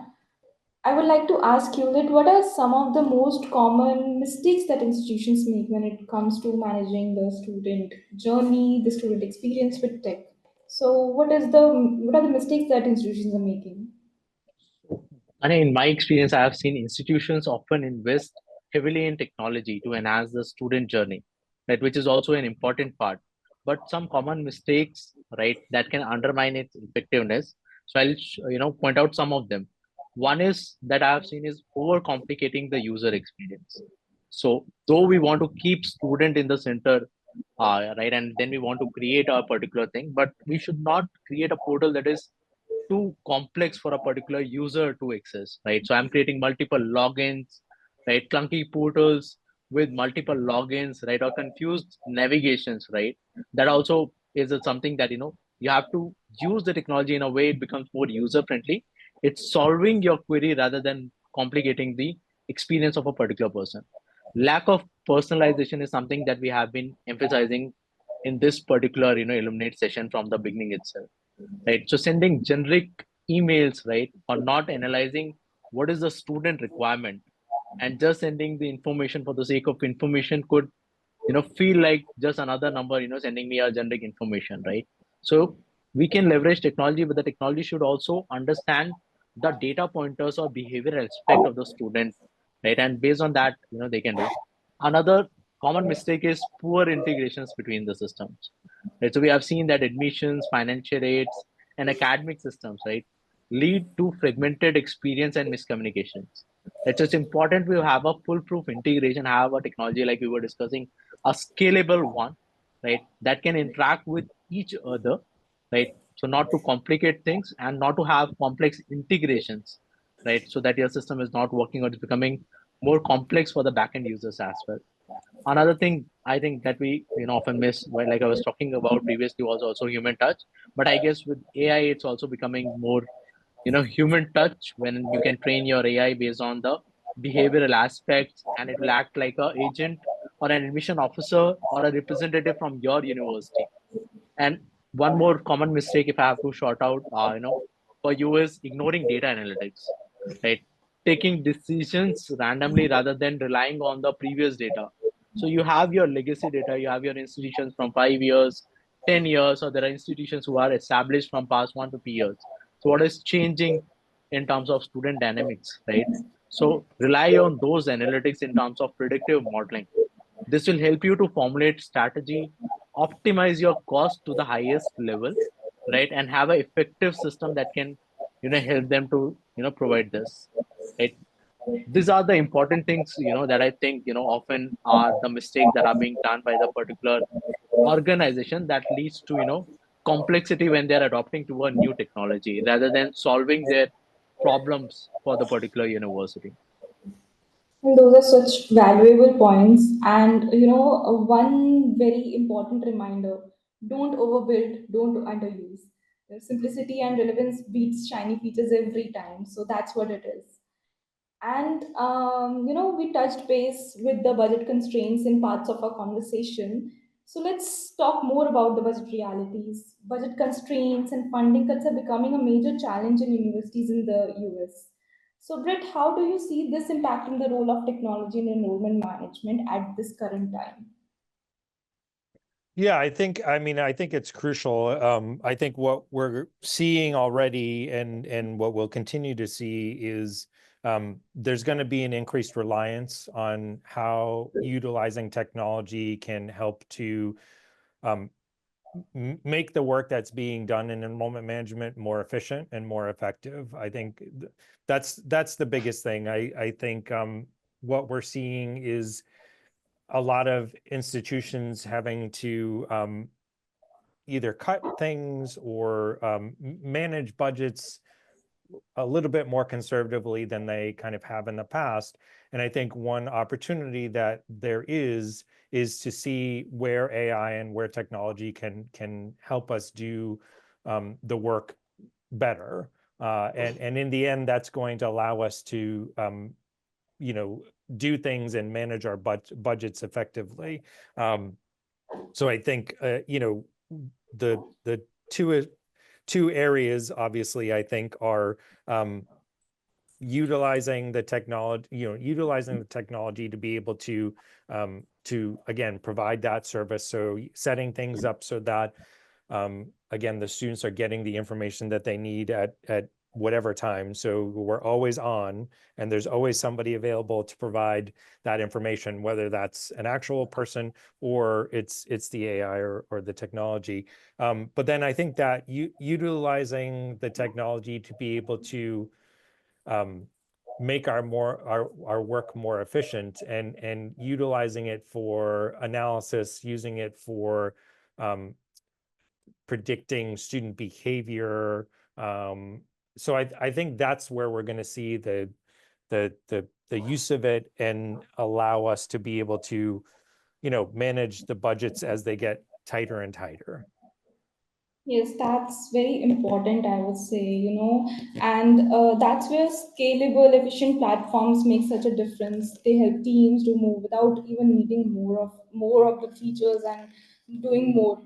Speaker 1: I would like to ask you that what are some of the most common mistakes that institutions make when it comes to managing the student journey, the student experience with tech? So, what are the mistakes that institutions are making?
Speaker 3: And in my experience, I have seen institutions often invest heavily in technology to enhance the student journey, right, which is also an important part. But some common mistakes, right, that can undermine its effectiveness. So I'll point out some of them. One is that I have seen is overcomplicating the user experience. So though we want to keep student in the center, right, and then we want to create a particular thing, but we should not create a portal that is too complex for a particular user to access, right? So I'm creating multiple logins, right? Clunky portals with multiple logins, right? Or confused navigations, right? That also is something that, you have to use the technology in a way it becomes more user friendly. It's solving your query rather than complicating the experience of a particular person. Lack of personalization is something that we have been emphasizing in this particular, Illuminate session from the beginning itself, right? So sending generic emails, right, or not analyzing what is the student requirement and just sending the information for the sake of information could, feel like just another number, sending me a generic information, right? So we can leverage technology, but the technology should also understand the data pointers or behavioral aspect of the student, right? And based on that, they can do. Another common mistake is poor integrations between the systems, right? So we have seen that admissions, financial rates, and academic systems, right, lead to fragmented experience and miscommunications. It's just important we have a foolproof integration, have a technology like we were discussing, a scalable one, right, that can interact with each other, right? So not to complicate things and not to have complex integrations, right? So that your system is not working or it's becoming more complex for the backend users as well. Another thing I think that we often miss, well, like I was talking about previously, was also human touch. But I guess with AI, it's also becoming more human touch when you can train your AI based on the behavioral aspects, and it will act like a agent or an admission officer or a representative from your university. And one more common mistake, if I have to shout out, for you, is ignoring data analytics, right? Taking decisions randomly rather than relying on the previous data. So you have your legacy data, you have your institutions from 5 years, 10 years, or there are institutions who are established from past 1 to 2 years. So what is changing in terms of student dynamics, right? So rely on those analytics in terms of predictive modeling. This will help you to formulate strategy, optimize your cost to the highest level, right? And have an effective system that can, help them to, provide this, right? These are the important things, that I think, often are the mistakes that are being done by the particular organization that leads to, complexity when they're adopting to a new technology rather than solving their problems for the particular university.
Speaker 1: And those are such valuable points. And one very important reminder: don't overbuild, don't underuse. Simplicity and relevance beats shiny features every time. So that's what it is. And we touched base with the budget constraints in parts of our conversation. So let's talk more about the budget realities. Budget constraints and funding cuts are becoming a major challenge in universities in the US. So, Brett, how do you see this impacting the role of technology in enrollment management at this current time?
Speaker 2: Yeah, I think it's crucial. I think what we're seeing already and what we'll continue to see is there's going to be an increased reliance on how utilizing technology can help to make the work that's being done in enrollment management more efficient and more effective. I think that's the biggest thing. I think what we're seeing is a lot of institutions having to either cut things or manage budgets a little bit more conservatively than they kind of have in the past. And I think one opportunity that there is to see where AI and where technology can help us do the work better. And in the end, that's going to allow us to do things and manage our budgets effectively. So I think the two areas, obviously, I think are utilizing the technology to be able to again provide that service. So setting things up so that again the students are getting the information that they need at whatever time. So we're always on, and there's always somebody available to provide that information, whether that's an actual person or it's the AI or the technology. But then I think that utilizing the technology to be able to make our work more efficient and utilizing it for analysis, using it for predicting student behavior. So I think that's where we're going to see the use of it and allow us to be able to, manage the budgets as they get tighter and tighter.
Speaker 1: Yes, that's very important, I would say, and that's where scalable, efficient platforms make such a difference. They help teams do more without even needing more of the features and doing more.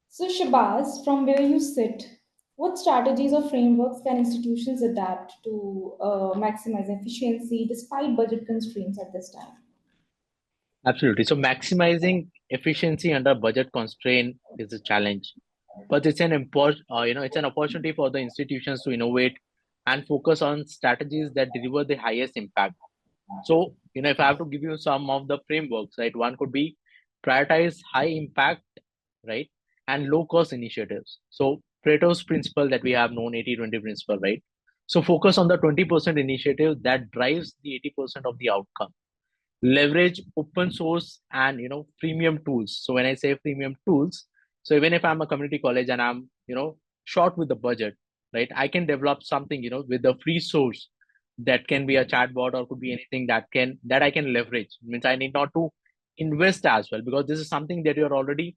Speaker 1: So, Shabazz, from where you sit, what strategies or frameworks can institutions adapt to maximize efficiency despite budget constraints at this time?
Speaker 3: Absolutely. So maximizing efficiency under budget constraint is a challenge, but it's an it's an opportunity for the institutions to innovate and focus on strategies that deliver the highest impact. So, if I have to give you some of the frameworks, right, one could be prioritize high impact, right, and low cost initiatives. So, Pareto's principle that we have known, 80-20 principle, right? So, focus on the 20% initiative that drives the 80% of the outcome. Leverage open source and premium tools. So when I say premium tools, so even if I'm a community college and I'm short with the budget, right, I can develop something with the free source that can be a chatbot or could be anything that I can leverage. Means I need not to invest as well, because this is something that you're already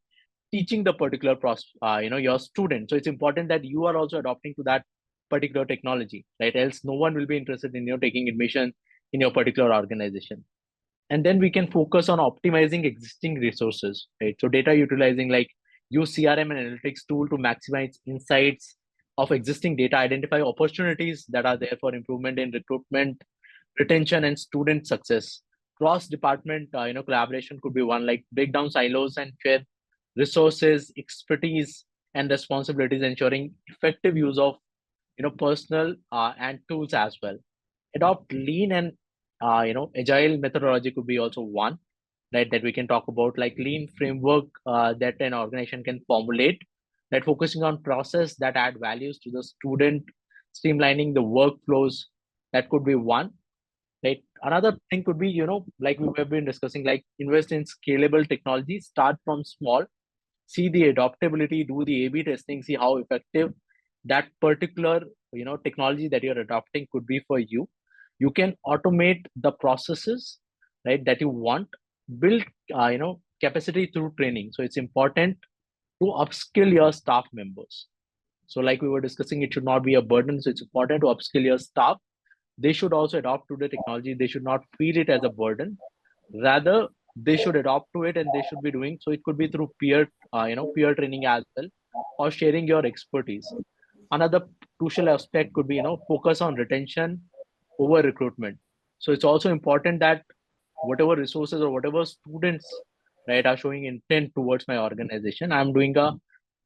Speaker 3: teaching the particular your student. So it's important that you are also adopting to that particular technology, right? Else no one will be interested in taking admission in your particular organization. And then we can focus on optimizing existing resources, right? So data utilizing, like use CRM and analytics tool to maximize insights of existing data, identify opportunities that are there for improvement in recruitment, retention, and student success. Cross department collaboration could be one, like break down silos and share resources, expertise, and responsibilities, ensuring effective use of personal and tools as well. Adopt lean and agile methodology could be also one, right, that we can talk about, like lean framework that an organization can formulate, that focusing on process that add values to the student, streamlining the workflows. That could be one, right. Another thing could be like we have been discussing, like invest in scalable technology, start from small, see the adaptability, do the A/B testing, see how effective that particular technology that you're adopting could be for you. You can automate the processes, right, that you want, build capacity through training. So it's important to upskill your staff members. So like we were discussing, it should not be a burden. So it's important to upskill your staff. They should also adopt to the technology. They should not feel it as a burden. Rather, they should adopt to it, and they should be doing so. It could be through peer training as well, or sharing your expertise. Another crucial aspect could be focus on retention over recruitment. So it's also important that whatever resources or whatever students, right, are showing intent towards my organization, I'm doing a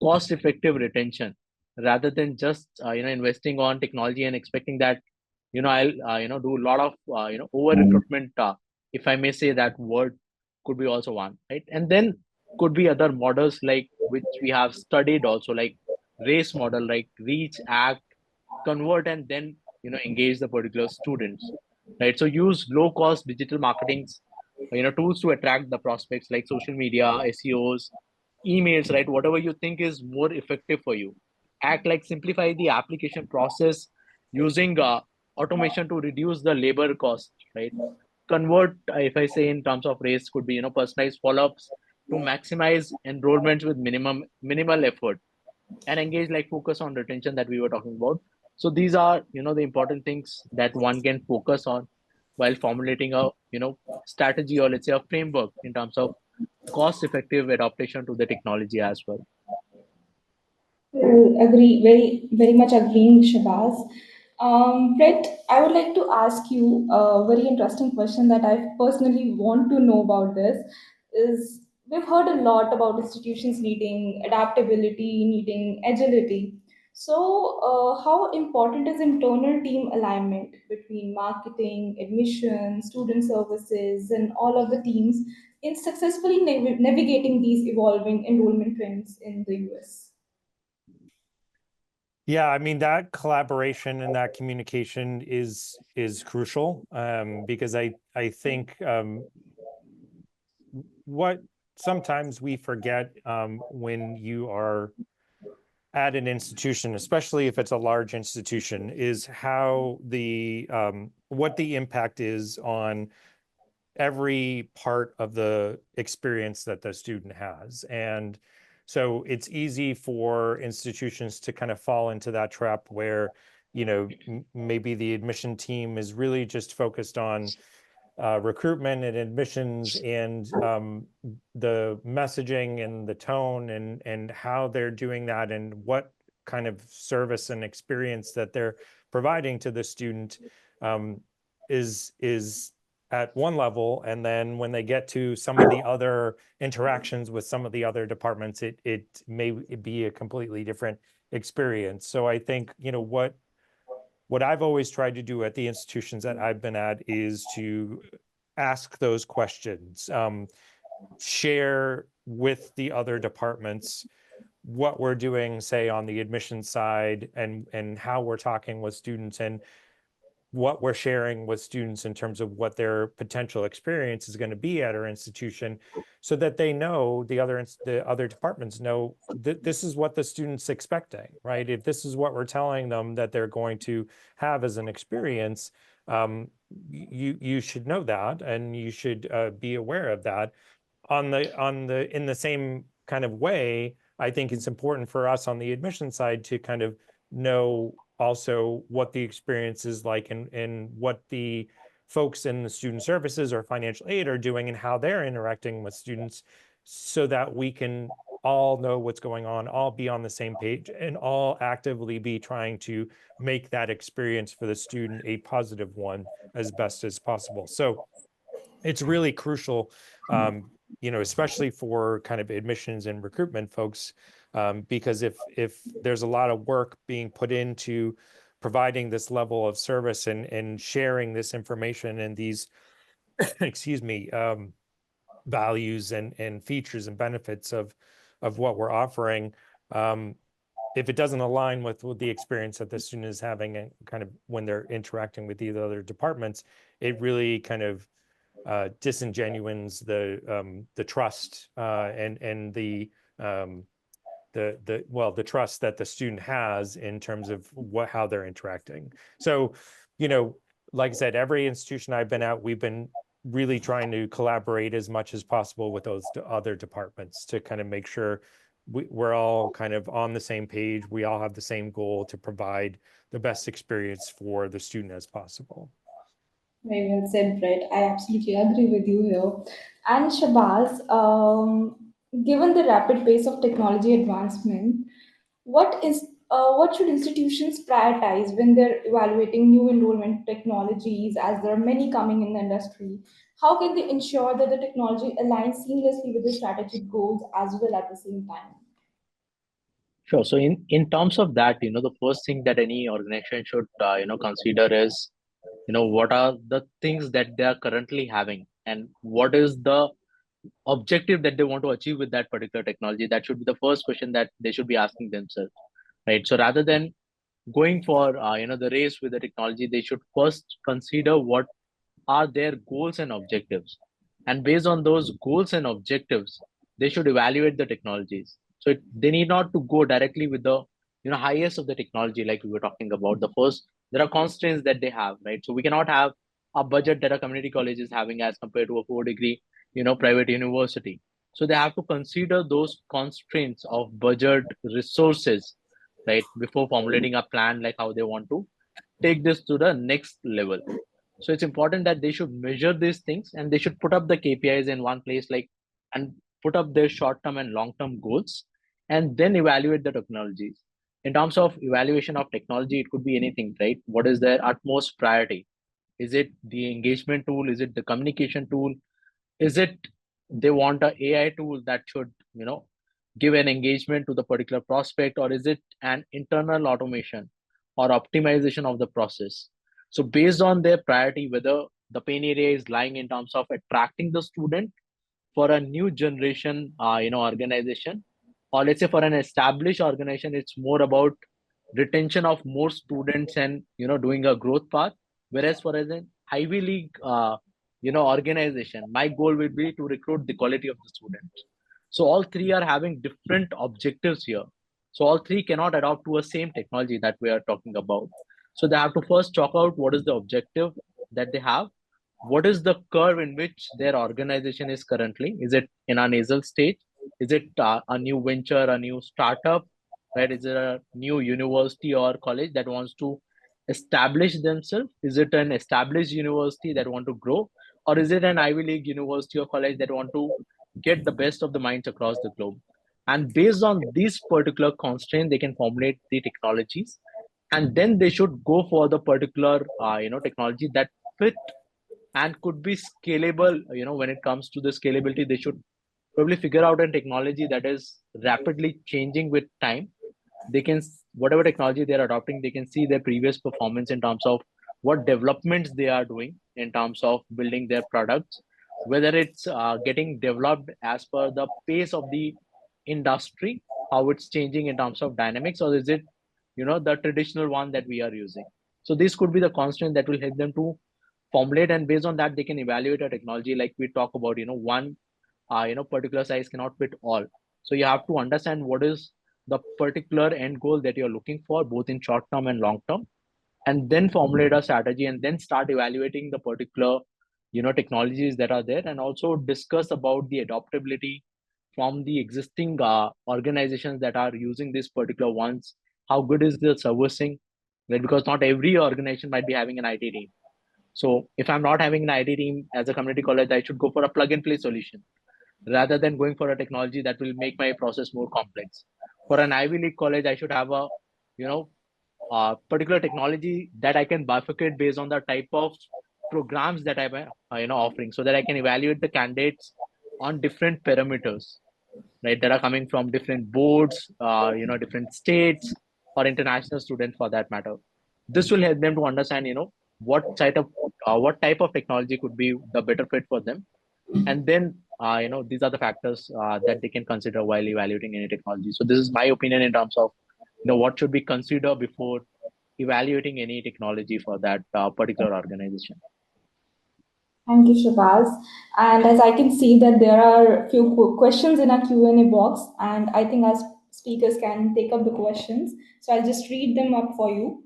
Speaker 3: cost effective retention rather than just investing on technology and expecting that I'll do a lot of over recruitment, if I may say that word, could be also one, right? And then could be other models like which we have studied also, like race model, like reach, act, convert, and then engage the particular students, right? So use low cost digital marketings, tools to attract the prospects like social media, SEOs, emails, right? Whatever you think is more effective for you. Act like simplify the application process using automation to reduce the labor cost, right? Convert, if I say in terms of race, could be personalized follow-ups to maximize enrollments with minimal effort. And engage like focus on retention that we were talking about. So these are the important things that one can focus on while formulating a strategy, or let's say a framework in terms of cost effective adaptation to the technology as well.
Speaker 1: Well, agree, very much agreeing, Shabazz. Brett, I would like to ask you a very interesting question that I personally want to know about this. Is we've heard a lot about institutions needing adaptability, needing agility. So, how important is internal team alignment between marketing, admission, student services, and all of the teams in successfully navigating these evolving enrollment trends in the US?
Speaker 2: Yeah, I mean, that collaboration and that communication is crucial, because I think what sometimes we forget when you are at an institution, especially if it's a large institution, is how what the impact is on every part of the experience that the student has. And so it's easy for institutions to kind of fall into that trap where, maybe the admission team is really just focused on recruitment and admissions and the messaging and the tone and how they're doing that and what kind of service and experience that they're providing to the student is at one level, and then when they get to some of the other interactions with some of the other departments, it may be a completely different experience. So I think what I've always tried to do at the institutions that I've been at is to ask those questions, share with the other departments what we're doing, say on the admission side, and how we're talking with students, and what we're sharing with students in terms of what their potential experience is going to be at our institution, so that they know, the other departments know that this is what the student's expecting, right? If this is what we're telling them that they're going to have as an experience, you should know that, and you should be aware of that. In the same kind of way, I think it's important for us on the admission side to kind of know also what the experience is like, and what the folks in the student services or financial aid are doing and how they're interacting with students, so that we can all know what's going on, all be on the same page, and all actively be trying to make that experience for the student a positive one as best as possible. So it's really crucial, especially for kind of admissions and recruitment folks, because if there's a lot of work being put into providing this level of service and sharing this information and these, excuse me, values and features and benefits of what we're offering, if it doesn't align with the experience that the student is having, and kind of when they're interacting with the other departments, it really kind of disingenuines the trust and the the trust that the student has in terms of how they're interacting. So, like I said, every institution I've been at, we've been really trying to collaborate as much as possible with those other departments to kind of make sure we're all kind of on the same page. We all have the same goal to provide the best experience for the student as possible.
Speaker 1: Very well said, Brett. I absolutely agree with you here. And Shabazz, given the rapid pace of technology advancement, what should institutions prioritize when they're evaluating new enrollment technologies, as there are many coming in the industry? How can they ensure that the technology aligns seamlessly with the strategic goals as well at the same time?
Speaker 3: Sure. So in terms of that, the first thing that any organization should consider is, what are the things that they are currently having, and what is the objective that they want to achieve with that particular technology. That should be the first question that they should be asking themselves, right? So rather than going for the race with the technology, they should first consider what are their goals and objectives, and based on those goals and objectives, they should evaluate the technologies. So they need not to go directly with the highest of the technology, like we were talking about. The first, there are constraints that they have, right? So we cannot have a budget that a community college is having as compared to a 4 degree private university. So they have to consider those constraints of budget, resources, right, before formulating a plan, like how they want to take this to the next level. So it's important that they should measure these things, and they should put up the KPIs in one place, like, and put up their short-term and long-term goals, and then evaluate the technologies. In terms of evaluation of technology, it could be anything, right? What is their utmost priority? Is it the engagement tool? Is it the communication tool? Is it they want a AI tool that should, give an engagement to the particular prospect, or is it an internal automation or optimization of the process? So based on their priority, whether the pain area is lying in terms of attracting the student for a new generation, organization, or let's say for an established organization, it's more about retention of more students and doing a growth path. Whereas for an Ivy League, organization, my goal will be to recruit the quality of the students. So all three are having different objectives here. So all three cannot adopt to a same technology that we are talking about. So they have to first chalk out what is the objective that they have, what is the curve in which their organization is currently. Is it in a nasal stage? Is it a new venture, a new startup, right? Is it a new university or college that wants to establish themselves? Is it an established university that want to grow, or is it an Ivy League university or college that want to get the best of the minds across the globe? And based on these particular constraints, they can formulate the technologies, and then they should go for the particular technology that fit and could be scalable. When it comes to the scalability, they should probably figure out a technology that is rapidly changing with time. They can, whatever technology they're adopting, they can see their previous performance in terms of what developments they are doing in terms of building their products, whether it's getting developed as per the pace of the industry, how it's changing in terms of dynamics, or is it the traditional one that we are using. So this could be the constant that will help them to formulate, and based on that they can evaluate a technology. Like we talk about, one particular size cannot fit all. So you have to understand what is the particular end goal that you're looking for, both in short term and long term, and then formulate a strategy, and then start evaluating the particular technologies that are there, and also discuss about the adaptability from the existing organizations that are using these particular ones. How good is the servicing, right? Because not every organization might be having an IT team. So if I'm not having an IT team as a community college, I should go for a plug and play solution rather than going for a technology that will make my process more complex. For an Ivy League college, I should have a, particular technology that I can bifurcate based on the type of programs that I'm, offering, so that I can evaluate the candidates on different parameters, right? That are coming from different boards, different states, or international students for that matter. This will help them to understand, what type of technology could be the better fit for them, and then these are the factors that they can consider while evaluating any technology. So this is my opinion in terms of what should be considered before evaluating any technology for that particular organization.
Speaker 1: Thank you, Shabazz. And as I can see that there are a few questions in our Q&A box, and I think our speakers can take up the questions. So I'll just read them up for you.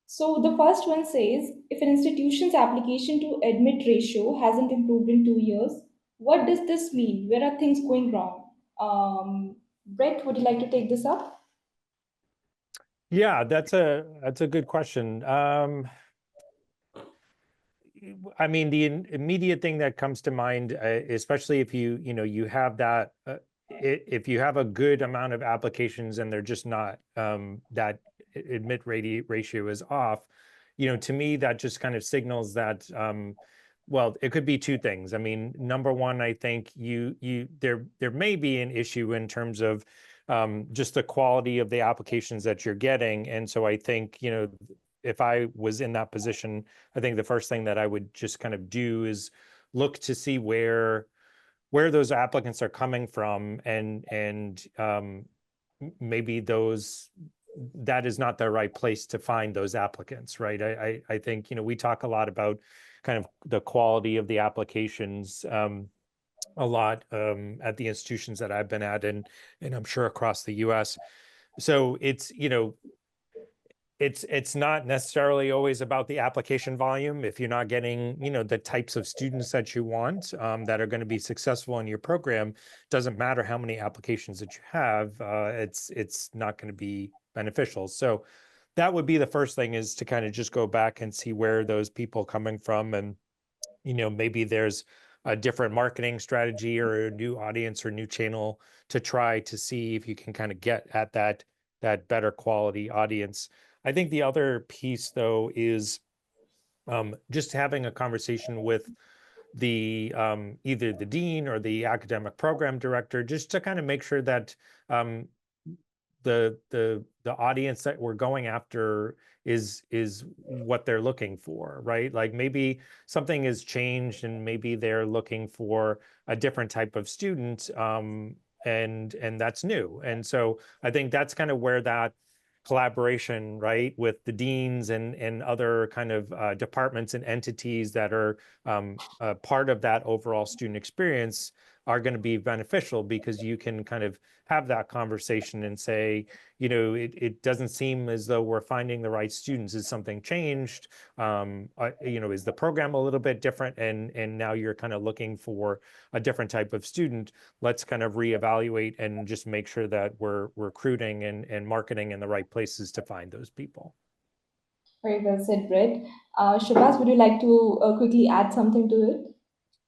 Speaker 1: So the first one says, if an institution's application to admit ratio hasn't improved in 2 years, what does this mean? Where are things going wrong? Brett, would you like to take this up?
Speaker 2: Yeah, that's a good question. I mean, the immediate thing that comes to mind, especially if you have that, if you have a good amount of applications and they're just not, that admit ratio is off, to me that just kind of signals that, well, it could be two things. I mean, number one, I think there may be an issue in terms of just the quality of the applications that you're getting, and so I think if I was in that position, I think the first thing that I would just kind of do is look to see where those applicants are coming from, and maybe that is not the right place to find those applicants, right? I think we talk a lot about kind of the quality of the applications a lot at the institutions that I've been at, and I'm sure across the U.S. So it's it's not necessarily always about the application volume. If you're not getting, the types of students that you want that are going to be successful in your program, doesn't matter how many applications that you have, it's not going to be beneficial. So that would be the first thing, is to kind of just go back and see where those people coming from, and maybe there's a different marketing strategy or a new audience or new channel to try to see if you can kind of get at that better quality audience. I think the other piece, though, is just having a conversation with the either the dean or the academic program director, just to kind of make sure that the audience that we're going after is what they're looking for, right? Like maybe something has changed and maybe they're looking for a different type of student, and that's new. And so I think that's kind of where that collaboration, right, with the deans and other kind of departments and entities that are part of that overall student experience are going to be beneficial, because you can kind of have that conversation and say, it doesn't seem as though we're finding the right students. Is something changed? Is the program a little bit different? And now you're kind of looking for a different type of student. Let's kind of reevaluate and just make sure that we're recruiting and marketing in the right places to find those people.
Speaker 1: Very well said, Brett. Shabazz, would you like to quickly add something to it?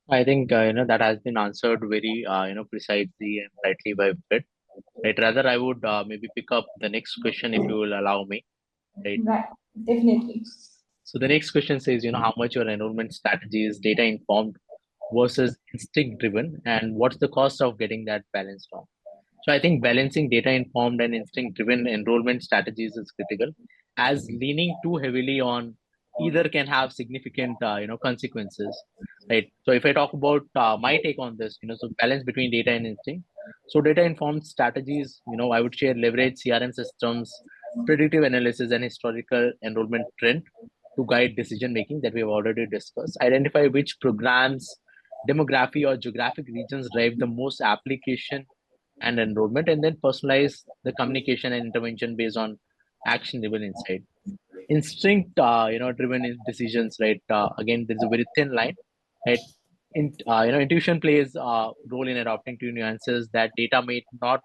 Speaker 3: I think that has been answered very precisely and rightly by Brett. Right. Rather, I would maybe pick up the next question if you will allow me. Right.
Speaker 1: Right, definitely.
Speaker 3: So the next question says, how much your enrollment strategy is data informed versus instinct driven, and what's the cost of getting that balance wrong? So I think balancing data informed and instinct driven enrollment strategies is critical, as leaning too heavily on either can have significant consequences, right? So if I talk about my take on this, so balance between data and instinct. So data informed strategies, I would share leverage CRM systems, predictive analysis, and historical enrollment trend to guide decision making that we have already discussed. Identify which programs, demography, or geographic regions drive the most application and enrollment, and then personalize the communication and intervention based on action driven insight. Instinct driven decisions, right? Again, there's a very thin line, right? Intuition plays a role in adopting to nuances that data may not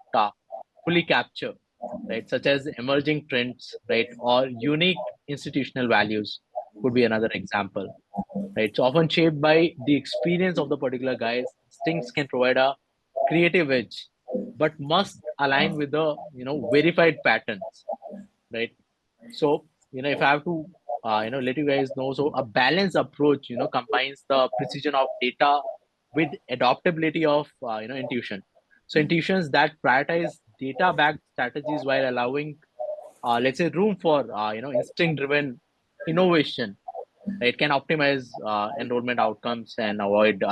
Speaker 3: fully capture, right? Such as emerging trends, right? Or unique institutional values could be another example, right? So often shaped by the experience of the particular guys, instincts can provide a creative edge, but must align with the verified patterns, right? So if I have to let you guys know, so a balanced approach combines the precision of data with adaptability of intuition. So intuitions that prioritize data backed strategies while allowing let's say room for instinct driven innovation, right? Can optimize enrollment outcomes and avoid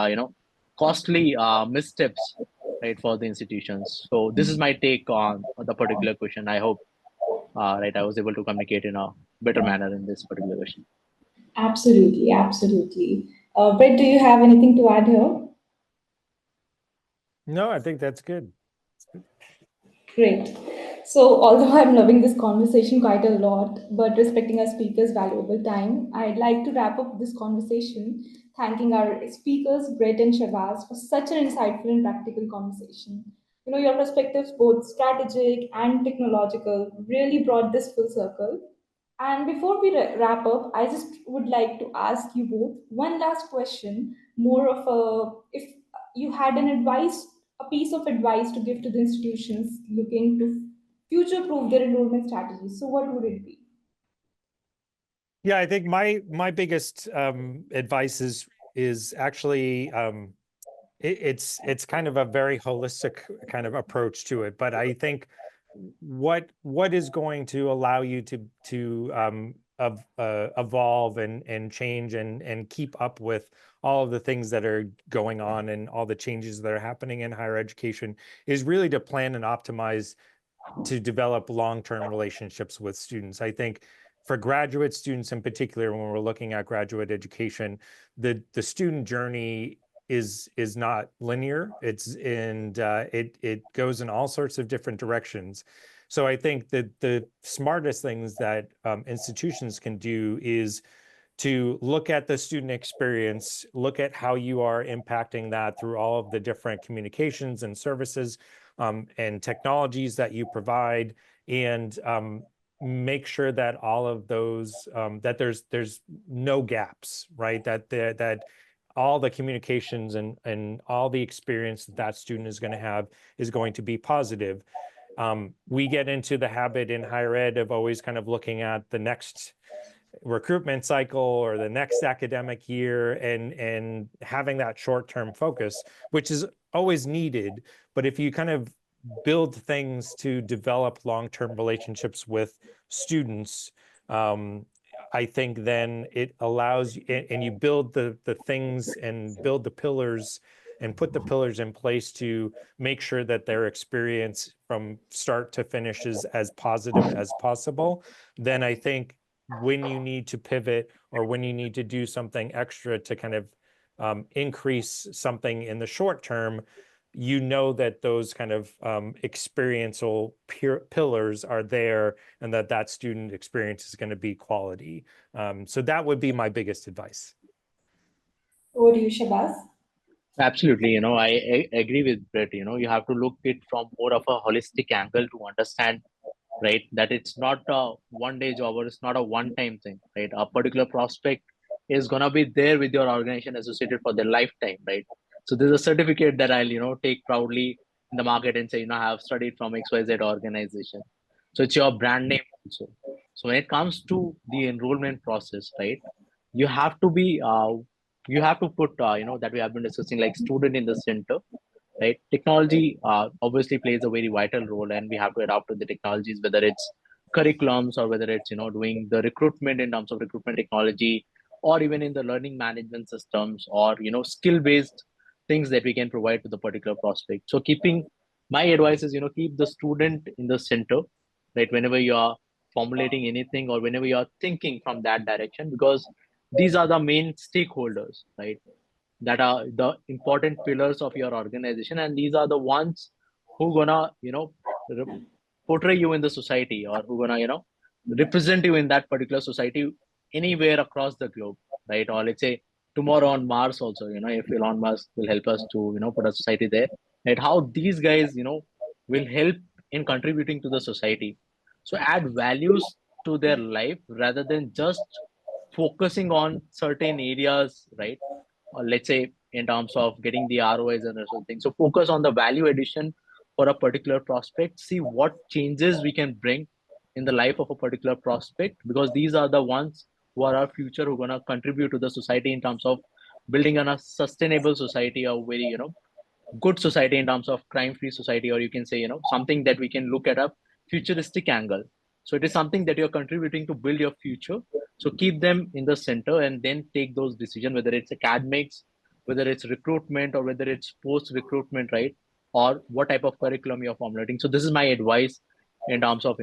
Speaker 3: costly missteps, right, for the institutions. So this is my take on the particular question. I hope right, I was able to communicate in a better manner in this particular question.
Speaker 1: Absolutely, absolutely. Brett, do you have anything to add here?
Speaker 2: No, I think that's good.
Speaker 1: Great. So, although I'm loving this conversation quite a lot, but respecting our speakers' valuable time, I'd like to wrap up this conversation thanking our speakers, Brett and Shabazz, for such an insightful and practical conversation. Your perspectives, both strategic and technological, really brought this full circle. And before we wrap up, I just would like to ask you both one last question, more of a if you had a piece of advice to give to the institutions looking to future proof their enrollment strategies. So, what would it be?
Speaker 2: Yeah, I think my biggest advice is actually it's kind of a very holistic kind of approach to it. But I think what is going to allow you to evolve and change and keep up with all of the things that are going on and all the changes that are happening in higher education is really to plan and optimize to develop long-term relationships with students. I think for graduate students in particular, when we're looking at graduate education, the student journey is not linear. It goes in all sorts of different directions. So I think that the smartest things that institutions can do is to look at the student experience, look at how you are impacting that through all of the different communications and services and technologies that you provide, and make sure that all of those that there's no gaps, right? That all the communications and all the experience that student is going to have is going to be positive. We get into the habit in higher ed of always kind of looking at the next recruitment cycle or the next academic year and having that short-term focus, which is always needed. But if you kind of build things to develop long-term relationships with students, I think then it allows you, and you build the things and build the pillars and put the pillars in place to make sure that their experience from start to finish is as positive as possible. Then I think when you need to pivot or when you need to do something extra to kind of increase something in the short term, you know that those kind of experiential pillars are there and that student experience is going to be quality. So that would be my biggest advice.
Speaker 1: Over to you, Shabazz.
Speaker 3: Absolutely, I agree with Brett. You have to look it from more of a holistic angle to understand, right, that it's not a one day job or it's not a one time thing, right? A particular prospect is gonna be there with your organization associated for their lifetime, right? So there's a certificate that I'll take proudly in the market and say, I have studied from XYZ organization. So it's your brand name also. So when it comes to the enrollment process, right, you have to be you have to put that we have been discussing, like student in the center, right? Technology obviously plays a very vital role, and we have to adapt to the technologies, whether it's curriculums or whether it's doing the recruitment in terms of recruitment technology, or even in the learning management systems, or skill based things that we can provide to the particular prospect. So keeping my advice is keep the student in the center, right? Whenever you are formulating anything or whenever you are thinking from that direction, because these are the main stakeholders, right? That are the important pillars of your organization, and these are the ones who gonna portray you in the society, or who gonna represent you in that particular society anywhere across the globe, right? Or let's say tomorrow on Mars also, if Elon Musk will help us to put a society there, right? How these guys will help in contributing to the society. So add values to their life rather than just focusing on certain areas, right? Or let's say in terms of getting the ROIs and something. So focus on the value addition for a particular prospect. See what changes we can bring in the life of a particular prospect, because these are the ones who are our future, who are going to contribute to the society in terms of building a sustainable society, a very good society in terms of crime free society, or you can say something that we can look at a futuristic angle. So it is something that you're contributing to build your future. So keep them in the center and then take those decisions, whether it's academics, whether it's recruitment, or whether it's post recruitment, right? Or what type of curriculum you're formulating. So this is my advice in terms of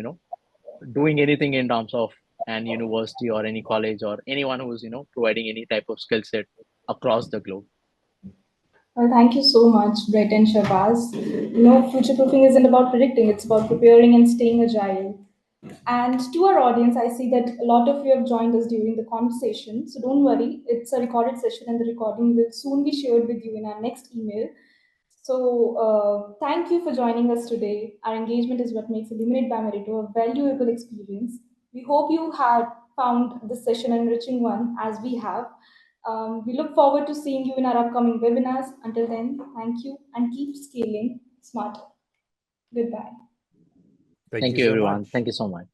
Speaker 3: doing anything in terms of an university or any college or anyone who's providing any type of skill set across the globe.
Speaker 1: Well, thank you so much, Brett and Shabazz. Future proofing isn't about predicting, it's about preparing and staying agile. And to our audience, I see that a lot of you have joined us during the conversation. So don't worry, it's a recorded session, and the recording will soon be shared with you in our next email. So thank you for joining us today. Our engagement is what makes Illuminate by Meritto a valuable experience. We hope you had found this session an enriching one, as we have. We look forward to seeing you in our upcoming webinars. Until then, thank you and keep scaling smarter. Goodbye.
Speaker 2: Thank
Speaker 3: Thank
Speaker 2: you
Speaker 3: you,
Speaker 2: so
Speaker 3: everyone.
Speaker 2: much.
Speaker 3: Thank you so much.